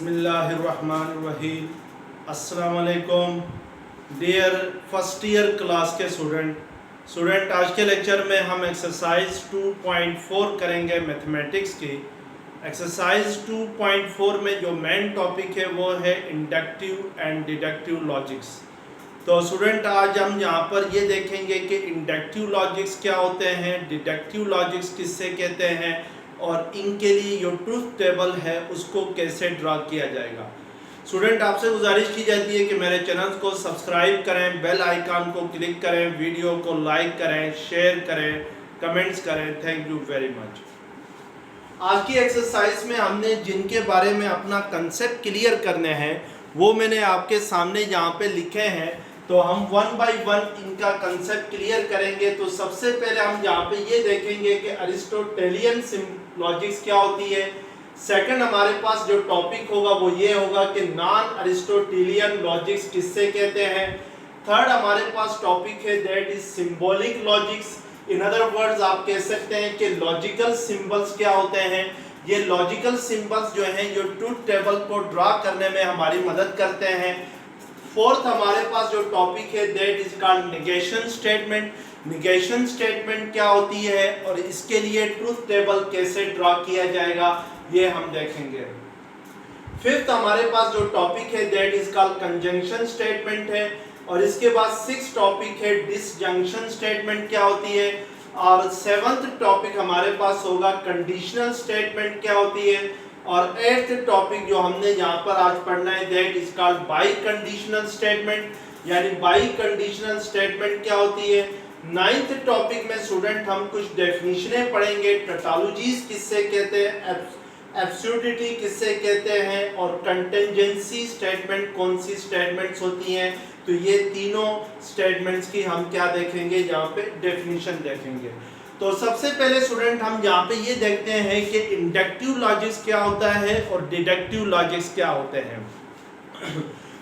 बिस्मिल्लाहिर्रहमानिर्रहीम। अस्सलाम वालेकुम डियर फर्स्ट ईयर क्लास के स्टूडेंट आज के लेक्चर में हम एक्सरसाइज 2.4 करेंगे मैथमेटिक्स की। एक्सरसाइज 2.4 में जो मेन टॉपिक है वो है इंडक्टिव एंड डिडक्टिव लॉजिक्स। तो स्टूडेंट आज हम यहाँ पर ये देखेंगे कि इंडक्टिव लॉजिक्स क्या होते हैं, डिडक्टिव लॉजिक्स किससे कहते हैं और इनके लिए जो ट्रूथ टेबल है उसको कैसे ड्रा किया जाएगा। स्टूडेंट आपसे गुजारिश की जाती है कि मेरे चैनल को सब्सक्राइब करें, बेल आइकन को क्लिक करें, वीडियो को लाइक करें, शेयर करें, कमेंट्स करें। Thank you very much. आज की एक्सरसाइज में हमने जिनके बारे में अपना कंसेप्ट क्लियर करने हैं वो मैंने आपके सामने यहाँ पे लिखे हैं। तो हम वन बाय वन इनका कंसेप्ट क्लियर करेंगे। तो सबसे पहले हम यहाँ पे ये देखेंगे कि अरिस्टोटेलियन लॉजिक्स क्या होती है। सेकंड हमारे पास जो टॉपिक होगा वो ये होगा कि नॉन अरिस्टोटेलियन लॉजिक्स किससे कहते हैं। थर्ड हमारे पास टॉपिक है that is symbolic logics. In other words आप कह सकते हैं कि लॉजिकल सिंबल्स क्या होते हैं। ये लॉजिकल सिंबल्स जो हैं जो ट्रूथ टेबल को ड्रा करने में हमारी मदद करते हैं। फोर्थ हमारे पास जो टॉपिक है that is called negation statement. Negation statement क्या होती है और इसके लिए ट्रूथ टेबल कैसे ड्रा किया जाएगा ये हम देखेंगे। फिफ्थ हमारे पास जो टॉपिक है that is called conjunction statement है। और इसके बाद सिक्स्थ टॉपिक है डिसजंक्शन स्टेटमेंट क्या होती है। और सेवंथ टॉपिक हमारे पास होगा कंडीशनल स्टेटमेंट क्या होती है। और एट्थ टॉपिक जो हमने यहाँ पर आज पढ़ना है that is called biconditional statement, यानी बाई कंडीशनल स्टेटमेंट क्या होती है। नाइन्थ टॉपिक में स्टूडेंट हम कुछ डेफिनेशनें पढ़ेंगे। टोटोलॉजीज किससे कहते हैं, एब्सोल्यूटिटी किससे कहते हैं और कंटिंजेंसी स्टेटमेंट कौन सी स्टेटमेंट्स होती हैं। तो ये तीनों स्टेटमेंट्स की हम क्या देखेंगे, यहाँ पे डेफिनेशन देखेंगे। तो सबसे पहले स्टूडेंट हम यहाँ पे ये देखते हैं कि इंडक्टिव लॉजिक्स क्या होता है और डिडक्टिव लॉजिक्स क्या होते हैं।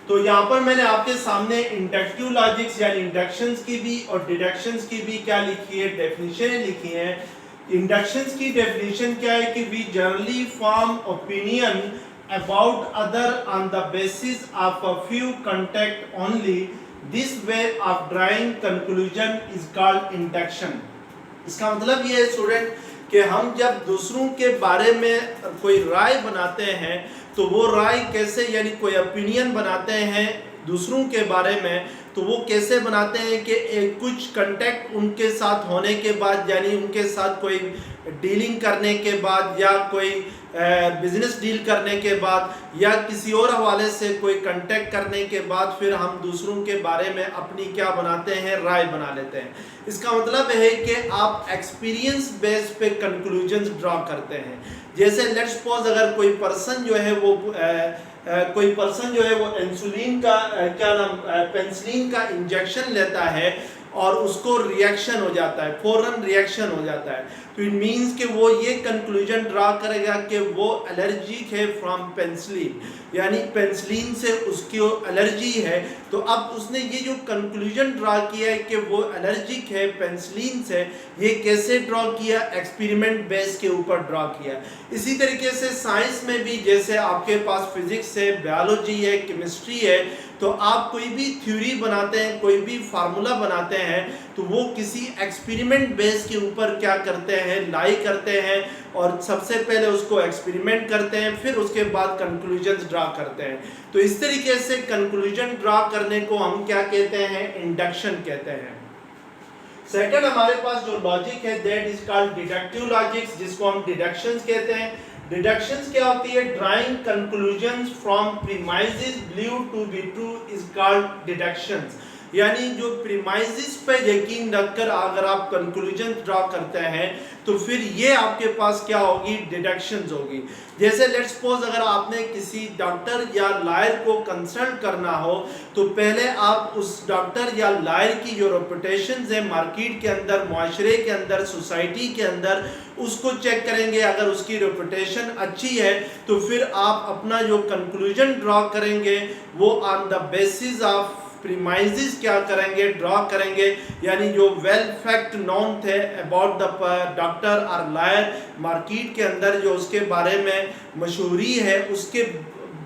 तो यहाँ पर मैंने आपके सामने इंडक्टिव लॉजिक्स यानी इंडक्शंस की भी और डिडक्शंस की भी क्या लिखी है, डेफिनेशन लिखी है। इंडक्शंस की डेफिनेशन क्या है कि we generally form opinion about other on the basis of a few contact only. This way of drawing conclusion is called induction. इसका मतलब ये है स्टूडेंट कि हम जब दूसरों के बारे में कोई राय बनाते हैं तो वो राय कैसे, यानी कोई ओपिनियन बनाते हैं दूसरों के बारे में, तो वो कैसे बनाते हैं कि कुछ कांटेक्ट उनके साथ होने के बाद, यानी उनके साथ कोई डीलिंग करने के बाद या कोई बिजनेस डील करने के बाद या किसी और हवाले से कोई कांटेक्ट करने के बाद फिर हम दूसरों के बारे में अपनी क्या बनाते हैं, राय बना लेते हैं। इसका मतलब है कि आप एक्सपीरियंस बेस पे कंक्लूजन्स ड्रा करते हैं। जैसे लेट्स सपोज अगर कोई पर्सन जो है वो इंसुलिन का पेनिसिलिन का इंजेक्शन लेता है और उसको रिएक्शन हो जाता है, फौरन रिएक्शन हो जाता है, तो इट मीन्स कि वो ये कंक्लूजन ड्रा करेगा कि वो एलर्जिक है फ्रॉम पेनिसिलिन, यानी पेनिसिलिन से उसकी एलर्जी है। तो अब उसने ये जो कंक्लूजन ड्रा किया है कि वो एलर्जिक है पेनिसिलिन से, ये कैसे ड्रा किया, एक्सपेरिमेंट बेस के ऊपर ड्रा किया। इसी तरीके से साइंस में भी जैसे आपके पास फिजिक्स है, बायोलॉजी है, केमिस्ट्री है, तो आप कोई भी थ्योरी बनाते हैं, कोई भी फार्मूला बनाते हैं तो वो किसी एक्सपेरिमेंट बेस के ऊपर क्या करते हैं, लाई करते हैं और सबसे पहले उसको एक्सपेरिमेंट करते हैं, फिर उसके बाद कंक्लूजन्स ड्रा करते हैं। तो इस तरीके से कंक्लूजन ड्रा करने को हम क्या कहते हैं, इंडक्शन कहते हैं। सेकंड हमारे पास जो लॉजिक है that is called deductive logics, जिसको हम डिडक्शंस कहते हैं। डिडक्शंस क्या होती है, drawing conclusions from premises believed to be true is called deductions. यानी जो प्रीमाइसेस पे यकीन रखकर अगर आप कंक्लूजन ड्रा करते हैं तो फिर ये आपके पास क्या होगी, डिडक्शंस होगी। जैसे लेट्स सपोज अगर आपने किसी डॉक्टर या लॉयर को कंसल्ट करना हो तो पहले आप उस डॉक्टर या लॉयर की जो रेपुटेशन है मार्केट के अंदर, मुआशरे के अंदर, सोसाइटी के अंदर, उसको चेक करेंगे। अगर उसकी रेपुटेशन अच्छी है तो फिर आप अपना जो कंक्लूजन ड्रा करेंगे वो on the basis of premises क्या करेंगे, ड्रा करेंगे, यानी जो वेल फैक्ट नोन थे अबाउट द डॉक्टर और लॉयर मार्केट के अंदर जो उसके बारे में मशहूरी है, उसके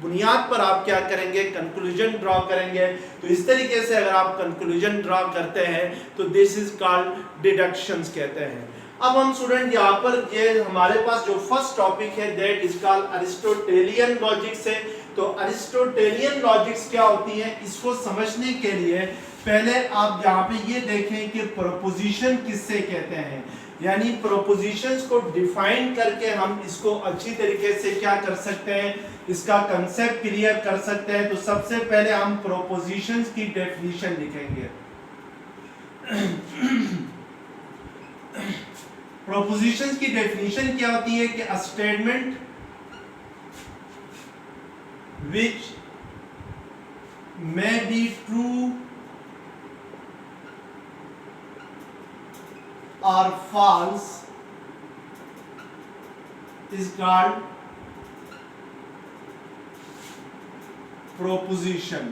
बुनियाद पर आप क्या करेंगे, कंक्लूजन ड्रॉ करेंगे। तो इस तरीके से अगर आप कंक्लूजन ड्रॉ करते हैं तो दिस इज कॉल्ड डिडक्शंस कहते हैं। अब हम स्टूडेंट यहाँ पर ये हमारे पास जो फर्स्ट टॉपिक है that is called Aristotelian logics है। तो अरिस्टोटेलियन लॉजिक्स क्या होती है, इसको समझने के लिए पहले आप यहाँ पे ये देखें कि प्रोपोजिशन किससे कहते हैं, यानी प्रोपोजिशंस को डिफाइन करके हम इसको अच्छी तरीके से क्या कर सकते हैं, इसका कंसेप्ट क्लियर कर सकते हैं। तो सबसे पहले हम प्रोपोजिशंस की डेफिनेशन लिखेंगे। प्रोपोजिशंस की डेफिनेशन क्या होती है कि a statement which may be true or false is called proposition।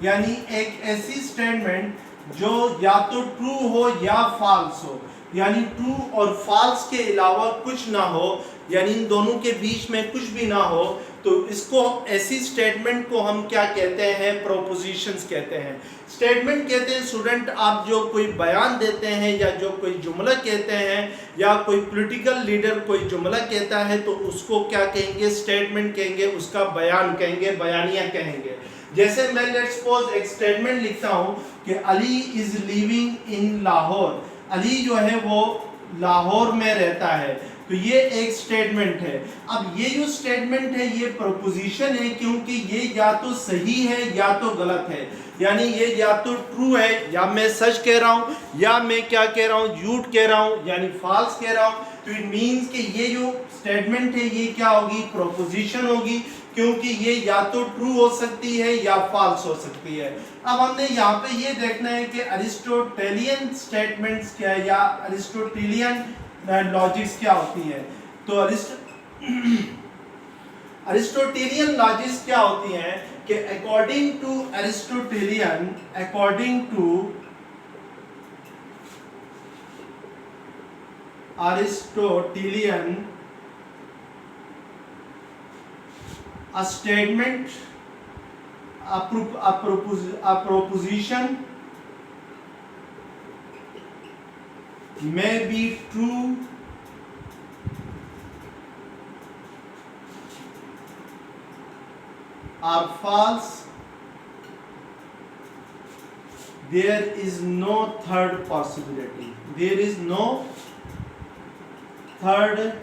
यानी एक ऐसी स्टेटमेंट जो या तो ट्रू हो या फॉल्स हो, यानी ट्रू और फॉल्स के अलावा कुछ ना हो, यानी इन दोनों के बीच में कुछ भी ना हो, तो इसको ऐसी स्टेटमेंट को हम क्या कहते हैं, प्रोपोजिशंस कहते हैं। स्टेटमेंट कहते हैं स्टूडेंट आप जो कोई बयान देते हैं या जो कोई जुमला कहते हैं या कोई पॉलिटिकल लीडर कोई जुमला कहता है तो उसको क्या कहेंगे, स्टेटमेंट कहेंगे, उसका बयान कहेंगे, बयानिया कहेंगे। जैसे मैं लेट्स सपोज एक स्टेटमेंट लिखता हूं कि Ali is living in Lahore, Ali जो है वो लाहौर में रहता है, तो ये एक स्टेटमेंट है। अब ये जो स्टेटमेंट है ये प्रोपोजिशन है, क्योंकि ये या तो सही है या तो गलत है, यानी ये या तो ट्रू है या मैं सच कह रहा हूँ या मैं क्या कह रहा हूँ, झूठ कह रहा हूँ यानी फॉल्स कह रहा हूँ। तो इट मीन्स कि ये जो स्टेटमेंट है ये क्या होगी, प्रोपोजिशन होगी, क्योंकि ये या तो ट्रू हो सकती है या फॉल्स हो सकती है। अब हमने यहाँ पे ये देखना है कि अरिस्टोटेलियन स्टेटमेंट्स क्या है या अरिस्टोटेलियन लॉजिक्स क्या होती है। तो अरिस्टोटेलियन लॉजिक्स क्या होती हैं कि according to Aristotelian a statement, a proposition may be true or false, there is no third possibility, there is no third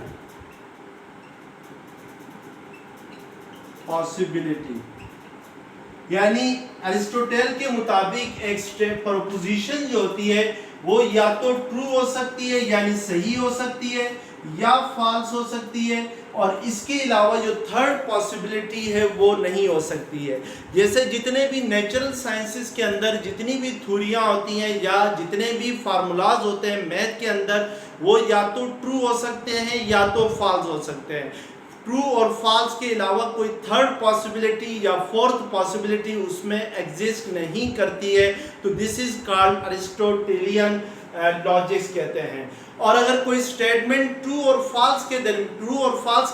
possibility। यानी अरिस्टोटेल के मुताबिक एक प्रोपोजिशन जो होती है वो या तो ट्रू हो सकती है यानी सही हो सकती है या फॉल्स हो सकती है, और इसके अलावा जो थर्ड पॉसिबिलिटी है वो नहीं हो सकती है। जैसे जितने भी नेचुरल साइंसेस के अंदर जितनी भी थ्योरियां होती हैं या जितने भी फार्मूलाज होते हैं मैथ के अंदर, वो या तो ट्रू हो सकते हैं या तो फॉल्स हो सकते हैं। ट्रू और फॉल्स के अलावा कोई थर्ड पॉसिबिलिटी या फोर्थ पॉसिबिलिटी उसमें एग्जिस्ट नहीं करती है। तो this is called Aristotelian logics कहते हैं। और अगर कोई स्टेटमेंट ट्रू और फॉल्स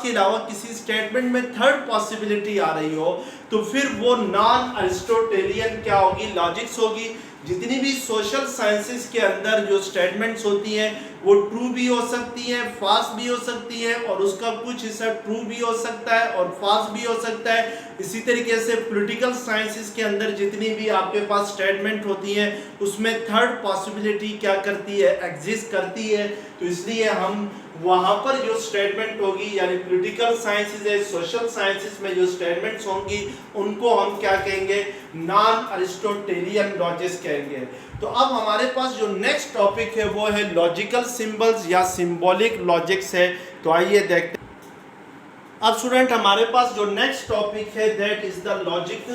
के अलावा किसी स्टेटमेंट में थर्ड पॉसिबिलिटी आ रही हो तो फिर वो नॉन अरिस्टोटेलियन क्या होगी, लॉजिक्स होगी। जितनी भी सोशल साइंसेस के अंदर जो स्टेटमेंट्स होती हैं वो ट्रू भी हो सकती हैं, फॉल्स भी हो सकती है, और उसका कुछ हिस्सा ट्रू भी हो सकता है और फॉल्स भी हो सकता है। इसी तरीके से पॉलिटिकल साइंसेस के अंदर जितनी भी आपके पास स्टेटमेंट होती हैं उसमें थर्ड पॉसिबिलिटी क्या करती है, एग्जिस्ट करती है। तो इसलिए हम वहाँ पर जो स्टेटमेंट होगी यानी पॉलिटिकल साइंसेस है, सोशल साइंसेस में जो स्टेटमेंट्स होंगी उनको हम क्या कहेंगे, नॉन अरिस्टोटेलियन लॉजिक्स कहेंगे। तो अब हमारे पास जो नेक्स्ट टॉपिक है वो है लॉजिकल सिंबल्स या सिंबॉलिक लॉजिक्स है। तो आइए देखते हैं। अब स्टूडेंट हमारे पास जो नेक्स्ट टॉपिक है that is the logic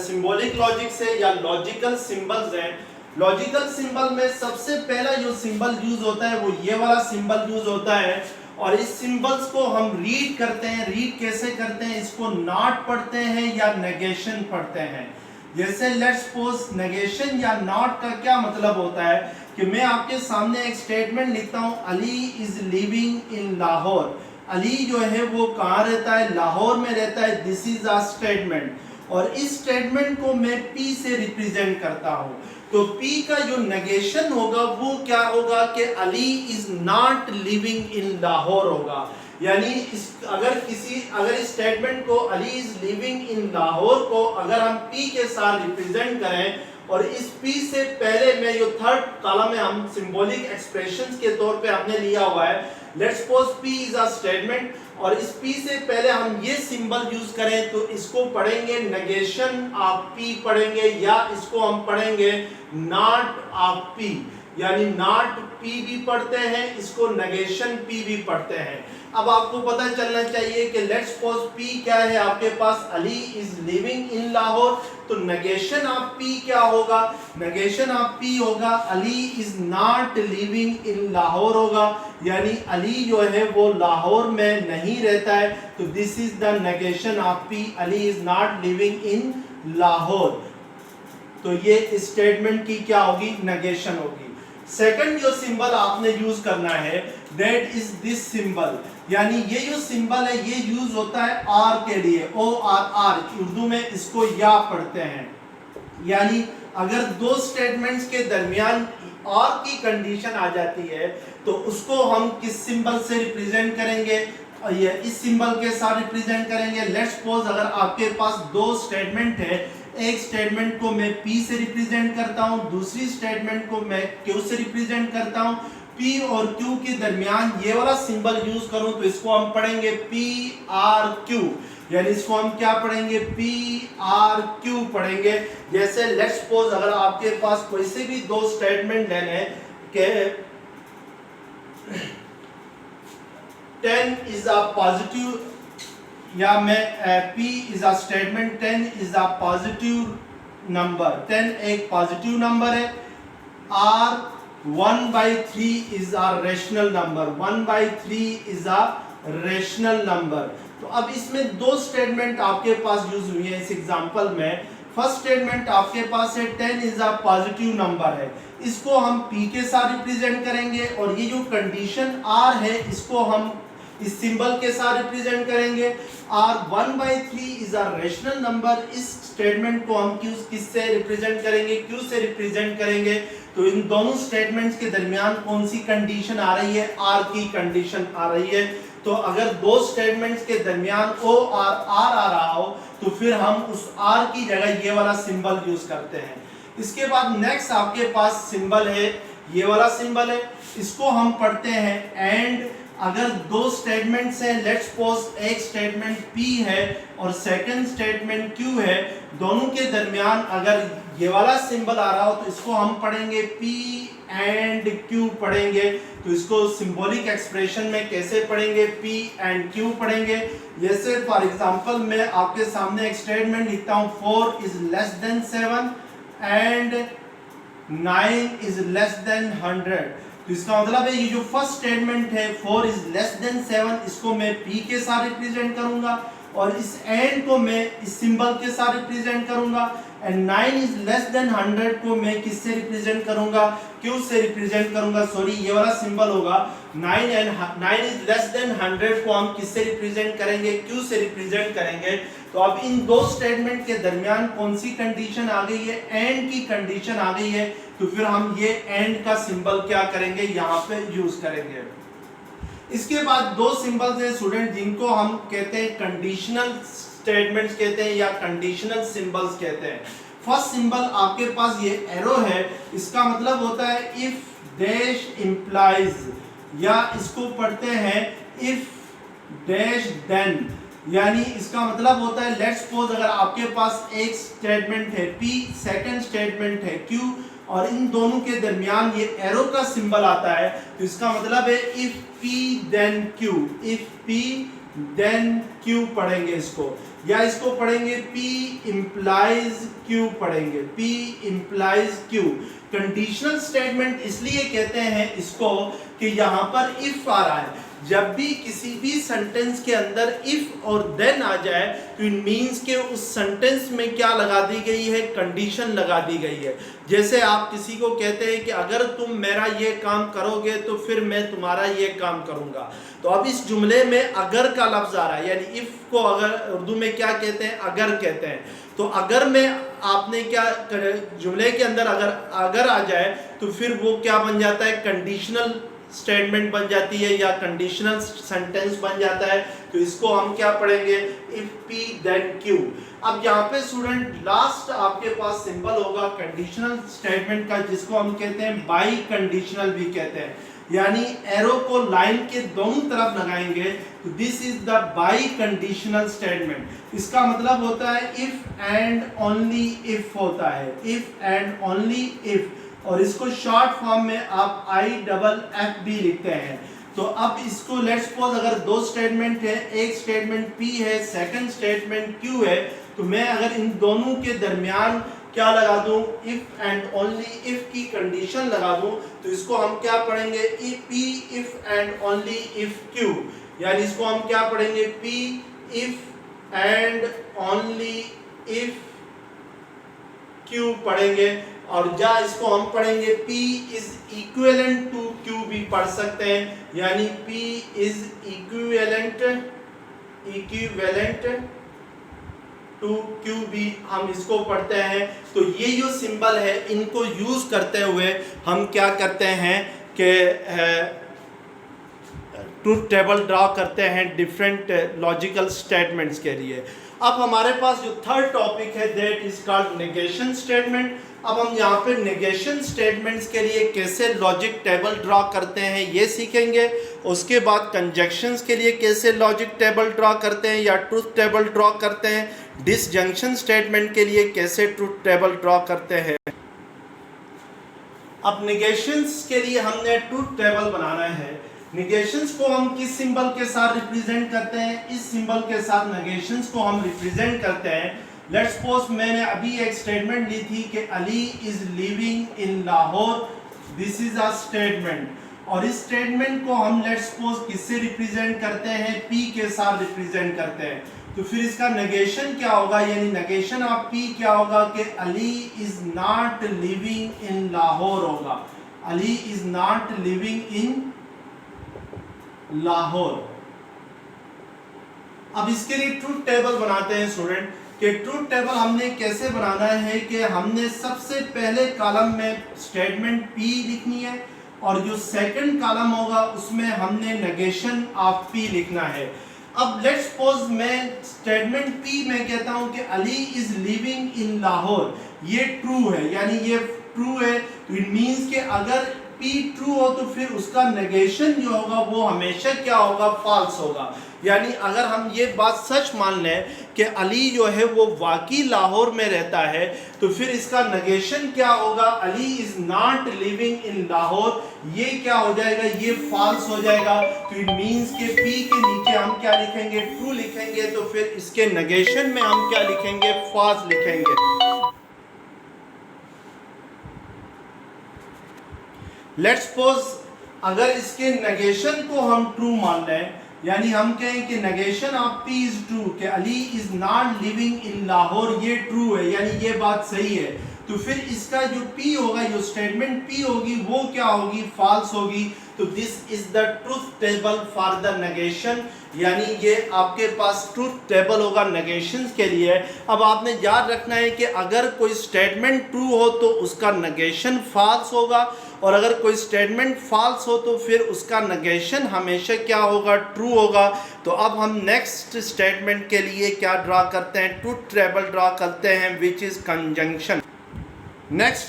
symbolic logics है या लॉजिकल सिंबल्स है। लॉजिकल सिंबल में सबसे पहला जो सिंबल यूज होता है वो ये वाला सिंबल यूज होता है, और इस सिंबल्स को हम रीड करते हैं। रीड कैसे करते हैं, इसको नॉट पढ़ते हैं या नेगेशन पढ़ते हैं। जैसे लेट्स सपोज नेगेशन या नॉट का क्या मतलब होता है कि मैं आपके सामने एक स्टेटमेंट लिखता हूँ, Ali is living in Lahore. Ali जो है वो कहाँ रहता है, लाहौर में रहता है। दिस इज अ स्टेटमेंट, और इस स्टेटमेंट को मैं P से रिप्रेजेंट करता हूँ। तो P का जो नेगेशन होगा वो क्या होगा कि Ali is not living in Lahore होगा। यानी अगर इस स्टेटमेंट को Ali is living in Lahore को अगर हम P के साथ रिप्रेजेंट करें, और इस P से पहले में जो थर्ड कॉलम में हम सिंबॉलिक एक्सप्रेशंस के तौर पे हमने लिया हुआ है, let's suppose P is a statement, और इस P से पहले हम ये सिंबल यूज करें तो इसको पढ़ेंगे नेगेशन ऑफ P पढ़ेंगे, या इसको हम पढ़ेंगे नॉट ऑफ P, यानी नॉट P भी पढ़ते हैं, इसको नेगेशन P भी पढ़ते हैं। अब आपको पता चलना चाहिए कि लेट्स सपोज P क्या है आपके पास, Ali is living in Lahore, तो नेगेशन ऑफ P क्या होगा, नेगेशन ऑफ P होगा Ali is not living in Lahore होगा, यानी अली जो है वो लाहौर में नहीं रहता है। तो this is the negation of P, Ali is not living in Lahore. तो ये स्टेटमेंट की क्या होगी, नेगेशन होगी। सेकंड जो सिंबल आपने यूज करना है दैट इज दिस सिंबल, यानी ये जो सिंबल है ये यूज होता है आर के लिए, ओ आर आर, उर्दू में इसको या पढ़ते हैं। यानी अगर दो स्टेटमेंट्स के दरमियान और की कंडीशन आ जाती है तो उसको हम किस सिंबल से रिप्रेजेंट करेंगे, ये इस सिंबल के साथ रिप्रेजेंट करेंगे। लेट्स सपोज अगर आपके पास दो स्टेटमेंट है, एक स्टेटमेंट को मैं P से रिप्रेजेंट करता हूं, दूसरी स्टेटमेंट को मैं Q से रिप्रेजेंट करता हूं। P और Q के दरमियान ये वाला सिंबल यूज करूं तो इसको हम पढ़ेंगे PRQ, यानी इसको हम क्या पढ़ेंगे, PRQ पढ़ेंगे। जैसे लेट्स सपोज अगर आपके पास कोई से भी दो स्टेटमेंट लेने के 10 इज अ पॉजिटिव, या मैं P is a statement 10 is a positive number, 10 एक पॉजिटिव नंबर है, R 1/3 is a rational number, 1/3 is a rational number. तो अब इसमें दो स्टेटमेंट आपके पास यूज हुई है इस एग्जांपल में। फर्स्ट स्टेटमेंट आपके पास है 10 इज अ पॉजिटिव नंबर है, इसको हम P के साथ रिप्रेजेंट करेंगे, और ये जो कंडीशन R है इसको हम इस सिंबल के साथ रिप्रेजेंट करेंगे। R 1/3 is a rational number, इस स्टेटमेंट को हम किससे रिप्रेजेंट करेंगे, Q से रिप्रेजेंट करेंगे। तो इन दोनों स्टेटमेंट्स के दरमियान कौन सी कंडीशन आ रही है, R की कंडीशन आ रही है। तो अगर दो स्टेटमेंट्स के दरमियान O और R आ रहा हो तो फिर हम उस R की जगह ये वाला सिंबल यूज करते हैं। इसके बाद नेक्स्ट आपके पास सिंबल है, ये वाला सिंबल है, इसको हम पढ़ते हैं एंड। अगर दो स्टेटमेंट्स हैं, लेट्स सपोज एक स्टेटमेंट P है और सेकंड स्टेटमेंट Q है, दोनों के दरमियान अगर ये वाला सिंबल आ रहा हो तो इसको हम पढ़ेंगे P एंड Q पढ़ेंगे। तो इसको सिंबॉलिक एक्सप्रेशन में कैसे पढ़ेंगे, P एंड Q पढ़ेंगे। जैसे फॉर एग्जांपल मैं आपके सामने एक स्टेटमेंट लिखता हूँ 4 is less than 7 and 9 is less than 100। तो इसका मतलब है ये जो फर्स्ट स्टेटमेंट है 4 इज लेस देन 7, इसको मैं P के साथ रिप्रेजेंट करूंगा, और इस एंड को मैं इस सिंबल के साथ रिप्रेजेंट करूंगा, एंड 9 इज लेस देन 100 को मैं किससे रिप्रेजेंट करूंगा, Q से रिप्रेजेंट करूंगा। सॉरी, ये वाला सिंबल होगा 9 इज लेस देन 100 को हम किससे रिप्रेजेंट करेंगे, Q से रिप्रेजेंट करेंगे। तो अब इन दो स्टेटमेंट के दरमियान कौन सी कंडीशन आ गई है, एंड की कंडीशन आ गई है। तो फिर हम ये एंड का सिंबल क्या करेंगे, यहाँ पे यूज करेंगे। इसके बाद दो सिंबल्स हैं स्टूडेंट जिनको हम कहते हैं कंडीशनल स्टेटमेंट्स कहते हैं या कंडीशनल सिंबल्स कहते हैं। फर्स्ट सिंबल आपके पास ये एरो है, इसका मतलब होता है इफ डैश इंप्लाइज, या इसको पढ़ते हैं इफ डैश देन, यानी इसका मतलब होता है लेट्स सपोज अगर आपके पास एक स्टेटमेंट है P, सेकंड स्टेटमेंट है Q, और इन दोनों के दरमियान ये एरो का सिंबल आता है, तो इसका मतलब है if P then Q, if P then Q पढ़ेंगे इसको, या इसको पढ़ेंगे P implies Q पढ़ेंगे, P implies Q। Conditional statement इसलिए कहते हैं इसको कि यहाँ पर इफ आ रहा है, जब भी किसी भी सेंटेंस के अंदर इफ और देन आ जाए तो इट मीन्स के उस सेंटेंस में क्या लगा दी गई है, कंडीशन लगा दी गई है। जैसे आप किसी को कहते हैं कि अगर तुम मेरा ये काम करोगे तो फिर मैं तुम्हारा ये काम करूंगा, तो अब इस जुमले में अगर का लफ्ज आ रहा है, यानी इफ को अगर उर्दू में क्या कहते हैं, अगर कहते हैं। तो अगर में आपने क्या जुमले के अंदर अगर आ जाए तो फिर वो क्या बन जाता है, कंडीशनल स्टेटमेंट बन जाती है या कंडीशनल सेंटेंस बन जाता है। तो इसको हम क्या पढ़ेंगे, इफ पी देन क्यू। अब यहाँ पे स्टूडेंट लास्ट आपके पास सिंबल होगा कंडीशनल स्टेटमेंट का, जिसको हम कहते हैं बाई कंडीशनल भी कहते हैं, यानी एरो को लाइन के दोनों तरफ लगाएंगे तो this is the by conditional statement. इसका मतलब होता है इफ एंड ओनली इफ होता है, इफ एंड ओनली इफ, और इसको शॉर्ट फॉर्म में आप IFF भी लिखते हैं। तो अब इसको लेट्स सपोज अगर दो स्टेटमेंट है, एक स्टेटमेंट P है, सेकंड स्टेटमेंट Q है, तो मैं अगर इन दोनों के दरमियान क्या लगा दूं, इफ एंड ओनली इफ की कंडीशन लगा दूं, तो इसको हम क्या पढ़ेंगे, P if and only if Q, यानी इसको हम क्या पढ़ेंगे, P if and only if Q पढ़ेंगे। और जा इसको हम पढ़ेंगे P is equivalent to Q भी पढ़ सकते हैं, यानी P is equivalent to Q भी हम इसको पढ़ते हैं। तो ये जो सिंबल है इनको यूज करते हुए हम क्या करते हैं कि ट्रूथ टेबल ड्रा करते हैं डिफरेंट लॉजिकल स्टेटमेंट्स के लिए। अब हमारे पास जो थर्ड टॉपिक है that is called negation statement. अब हम यहाँ पे नेगेशन स्टेटमेंट्स के लिए कैसे लॉजिक टेबल ड्रा करते हैं ये सीखेंगे। उसके बाद कंजक्शंस के लिए कैसे लॉजिक टेबल ड्रा करते हैं या ट्रूथ टेबल ड्रा करते हैं, डिसजंक्शन स्टेटमेंट के लिए कैसे ट्रूथ टेबल ड्रा करते हैं। अब नेगेशंस के लिए हमने ट्रूथ टेबल बनाना है। नेगेशंस को हम किस सिंबल के साथ रिप्रेजेंट करते हैं, इस सिंबल के साथ नेगेशंस को हम रिप्रेजेंट करते हैं। लेट्स सपोज मैंने अभी एक स्टेटमेंट ली थी कि Ali is living in Lahore, this is a statement, और इस स्टेटमेंट को हम लेट्स सपोज किससे रिप्रेजेंट करते हैं, P के साथ रिप्रेजेंट करते हैं। तो फिर इसका नेगेशन क्या होगा, यानी नेगेशन ऑफ P क्या होगा कि Ali is not living in Lahore होगा, Ali is not living in Lahore. अब इसके लिए ट्रूथ टेबल बनाते हैं स्टूडेंट, कि ट्रूथ टेबल हमने कैसे बनाना है कि हमने सबसे पहले कॉलम में स्टेटमेंट P लिखनी है और जो सेकंड कॉलम होगा उसमें हमने नेगेशन ऑफ P लिखना है। अब लेट्स सपोज मैं स्टेटमेंट P में कहता हूं कि Ali is living in Lahore, ये ट्रू है, यानी ये ट्रू है, तो इट मींस कि अगर P ट्रू हो तो फिर उसका नेगेशन जो होगा वो हमेशा क्या होगा, फॉल्स होगा। यानी अगर हम ये बात सच मान लें कि अली जो है वो वाकई लाहौर में रहता है, तो फिर इसका नेगेशन क्या होगा, Ali is not living in Lahore, ये क्या हो जाएगा, ये फॉल्स हो जाएगा। तो इट मींस कि P के नीचे हम क्या लिखेंगे, ट्रू लिखेंगे, तो फिर इसके नेगेशन में हम क्या लिखेंगे, फॉल्स लिखेंगे। लेट्स सपोज अगर इसके नेगेशन को हम ट्रू मान लें, यानी हम कहें कि negation of P is true, कि Ali is not living in Lahore, ये ट्रू है, यानी ये बात सही है, तो फिर इसका जो P होगा, जो स्टेटमेंट P होगी वो क्या होगी, फॉल्स होगी। तो this is the truth table for the negation, यानी ये आपके पास ट्रूथ टेबल होगा नेगेशंस के लिए। अब आपने याद रखना है कि अगर कोई स्टेटमेंट ट्रू हो तो उसका नेगेशन फॉल्स होगा, और अगर कोई स्टेटमेंट फॉल्स हो तो फिर उसका नेगेशन हमेशा क्या होगा, ट्रू होगा। तो अब हम नेक्स्ट स्टेटमेंट के लिए क्या ड्रा करते हैं, ट्रूथ टेबल ड्रा करते हैं, which is conjunction. Next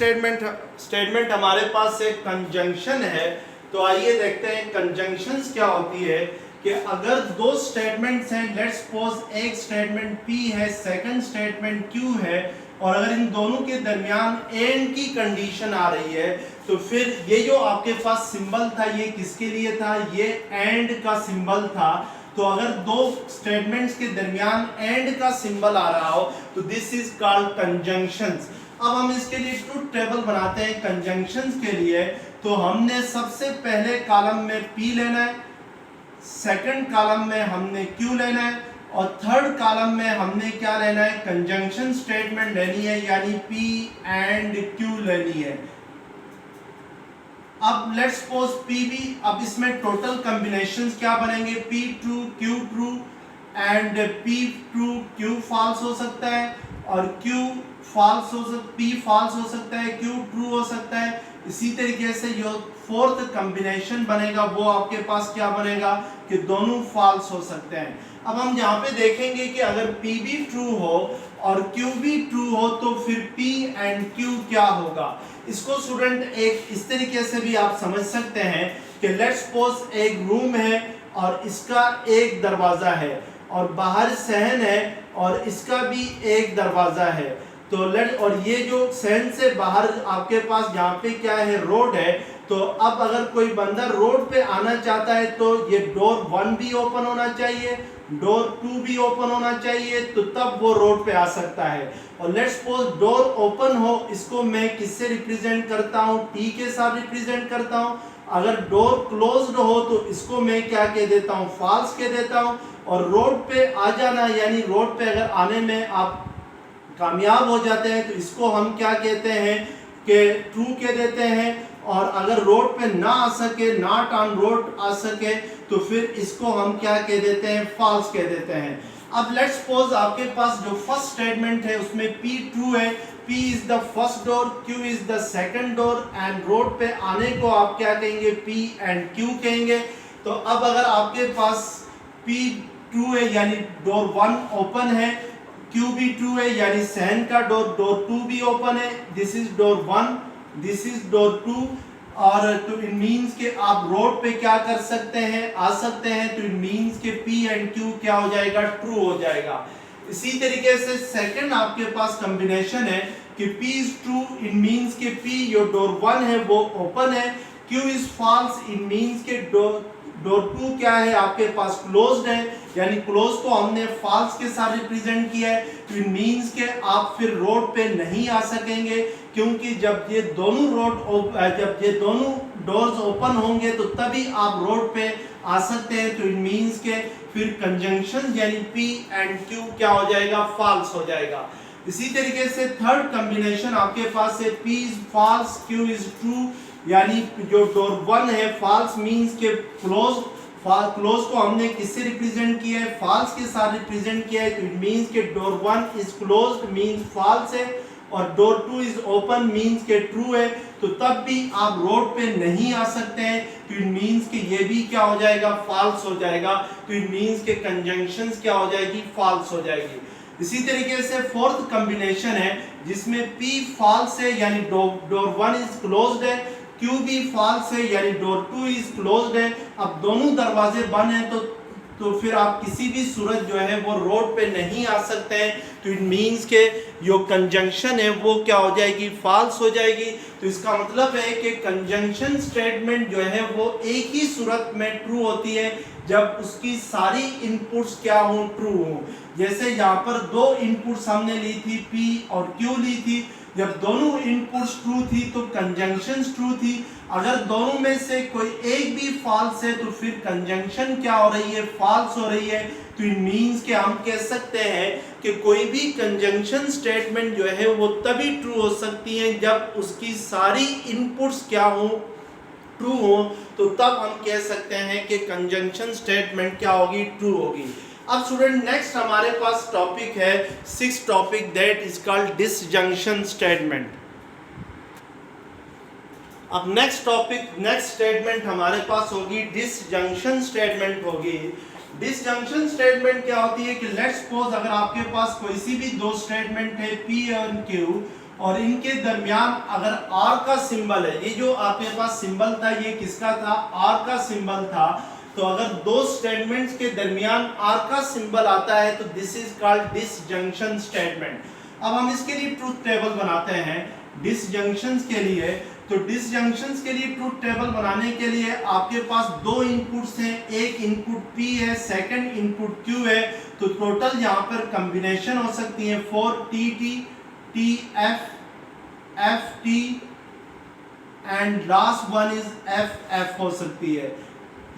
statement हमारे पास एक कंजंक्शन है। तो आइए देखते हैं कंजंक्शंस क्या होती है। कि अगर दो स्टेटमेंट्स हैं, लेट्स सपोज एक स्टेटमेंट P है, सेकंड स्टेटमेंट Q है, और अगर इन दोनों के दरमियान एंड की कंडीशन आ रही है, तो फिर ये जो आपके पास सिंबल था ये किसके लिए था, ये एंड का सिंबल था। तो अगर दो स्टेटमेंट्स के दरमियान एंड का सिंबल आ रहा हो तो दिस इज कॉल्ड कंजंक्शंस। अब हम इसके लिए ट्रूथ टेबल बनाते हैं कंजंक्शंस के लिए। तो हमने सबसे पहले कॉलम में P लेना है, सेकंड कॉलम में हमने क्यू लेना है और थर्ड कॉलम में हमने क्या लेना है, कंजंक्शन स्टेटमेंट लेनी है, यानी P एंड Q लेनी है। अब लेट्स सपोज PB, अब इसमें टोटल कॉम्बिनेशंस क्या बनेंगे, P true Q true and P true Q false हो सकता है और Q फॉल्स हो सकता, P फॉल्स हो सकता है, Q ट्रू हो सकता है। इसी तरीके से जो फोर्थ कॉम्बिनेशन बनेगा वो आपके पास क्या बनेगा कि दोनों फॉल्स हो सकते हैं। अब हम यहाँ पे देखेंगे कि अगर PB ट्रू हो और QB ट्रू हो तो फिर P एंड Q क्या होगा। इसको स्टूडेंट एक इस तरीके से भी आप समझ सकते हैं कि लेट्स सपोज एक रूम है और इसका एक दरवाजा है और बाहर सहन है और इसका भी एक दरवाजा है। तो और ये जो सहन से बाहर आपके पास यहाँ पे क्या है, रोड है। तो अब अगर कोई बंदा रोड पे आना चाहता है तो ये डोर 1 भी ओपन होना चाहिए, डोर 2 भी ओपन होना चाहिए, तो तब वो रोड पे आ सकता है। और लेट्स सपोज डोर ओपन हो, इसको मैं किससे रिप्रेजेंट करता हूँ, T के साथ रिप्रेजेंट करता हूँ। अगर डोर क्लोज्ड हो तो इसको मैं क्या कह देता हूँ, फॉल्स कह देता हूँ। और रोड पे आ जाना, यानी रोड पे अगर आने में आप कामयाब हो जाते हैं तो इसको हम क्या कहते हैं कि ट्रू कह देते हैं। और अगर रोड पे ना आ सके, नॉट ऑन रोड आ सके, तो फिर इसको हम क्या कह देते हैं, फॉल्स कह देते हैं। अब लेट्स सपोज आपके पास जो फर्स्ट स्टेटमेंट है उसमें P ट्रू है, P is the first door, Q is the second door and road पे आने को आप क्या कहेंगे, P एंड Q कहेंगे। तो अब अगर आपके पास P ट्रू है यानी डोर 1 ओपन है, Q भी ट्रू है यानी सहन का डोर 2 भी ओपन है, this is door 1, this is door 2। और तो इट मींस के आप रोड पे क्या कर सकते हैं, आ सकते हैं। तो इट मींस के P एंड Q क्या हो जाएगा, ट्रू हो जाएगा। इसी तरीके से सेकंड आपके पास कॉम्बिनेशन है कि P is true, it means के P जो डोर 1 है वो ओपन है, Q is false, it means के डोर 2 क्या है आपके पास, क्लोज्ड है, यानी क्लोज को हमने फॉल्स के साथ रिप्रेजेंट किया है। तो इट मींस के आप फिर रोड पे नहीं आ सकेंगे, क्योंकि जब ये दोनों डोर्स ओपन होंगे तो तभी आप रोड पे आ सकते हैं। तो इट मींस के फिर कंजंक्शन यानी P एंड Q क्या हो जाएगा, फॉल्स हो जाएगा। इसी तरीके से थर्ड कॉम्बिनेशन आपके पास है P is false, Q is true, यानी जो डोर 1 है फॉल्स मींस के क्लोज को हमने किससे रिप्रेजेंट किया है, फॉल्स के साथ रिप्रेजेंट किया है। तो इट मींस के door 1 is closed means false है और डोर 2 इज ओपन मींस के ट्रू है। तो तब भी आप रोड पे नहीं आ सकते हैं। तो इट मींस के ये भी क्या हो जाएगा, फॉल्स हो जाएगा। तो इट मींस के कंजंक्शंस क्या हो जाएगी, फॉल्स हो जाएगी। इसी तरीके से फोर्थ कॉम्बिनेशन है जिसमें P फॉल्स है यानी डोर 1 इज क्लोज्ड है, Q भी फॉल्स है यानी डोर 2 इज क्लोज्ड है। अब दोनों दरवाजे बंद हैं तो फिर आप किसी भी सूरत जो है वो रोड पे नहीं आ सकते हैं। तो इट मींस के जो कंजंक्शन है वो क्या हो जाएगी, फॉल्स हो जाएगी। तो इसका मतलब है कि कंजंक्शन स्टेटमेंट जो है वो एक ही सूरत में ट्रू होती है जब उसकी सारी इनपुट्स क्या हो, ट्रू हो। जैसे यहाँ पर दो इनपुट्स हमने ली थी, P और Q ली थी। जब दोनों इनपुट्स ट्रू थी तो कंजंक्शंस ट्रू थी। अगर दोनों में से कोई एक भी फॉल्स है तो फिर कंजंक्शन क्या हो रही है, फॉल्स हो रही है। तो इट मींस कि हम कह सकते हैं कि कोई भी कंजंक्शन स्टेटमेंट जो है वो तभी ट्रू हो सकती है जब उसकी सारी इनपुट्स क्या हो, ट्रू हो। तो तब हम कह सकते हैं कि कंजंक्शन स्टेटमेंट क्या होगी, ट्रू होगी। अब स्टूडेंट नेक्स्ट हमारे पास टॉपिक है 6th topic that is called disjunction statement. अब नेक्स्ट स्टेटमेंट हमारे पास होगी डिसजंक्शन स्टेटमेंट होगी। डिसजंक्शन स्टेटमेंट क्या होती है कि लेट्स सपोज अगर आपके पास कोई सी भी दो स्टेटमेंट है P और Q और इनके दरमियान अगर R का सिंबल है, ये जो आपके पास सिंबल था ये किसका था, R का सिंबल था। तो अगर दो स्टेटमेंट्स के दरमियान R का सिंबल आता है तो this is called disjunction statement. अब हम इसके लिए ट्रूथ टेबल बनाते हैं डिसजंक्शंस के लिए। तो डिसजंक्शंस के लिए ट्रूथ टेबल बनाने के लिए आपके पास दो इनपुट्स हैं, एक इनपुट P है, सेकंड इनपुट Q है। तो टोटल यहाँ पर कॉम्बिनेशन हो सकती है 4TT, TF, FT and last one is FF हो सकती है।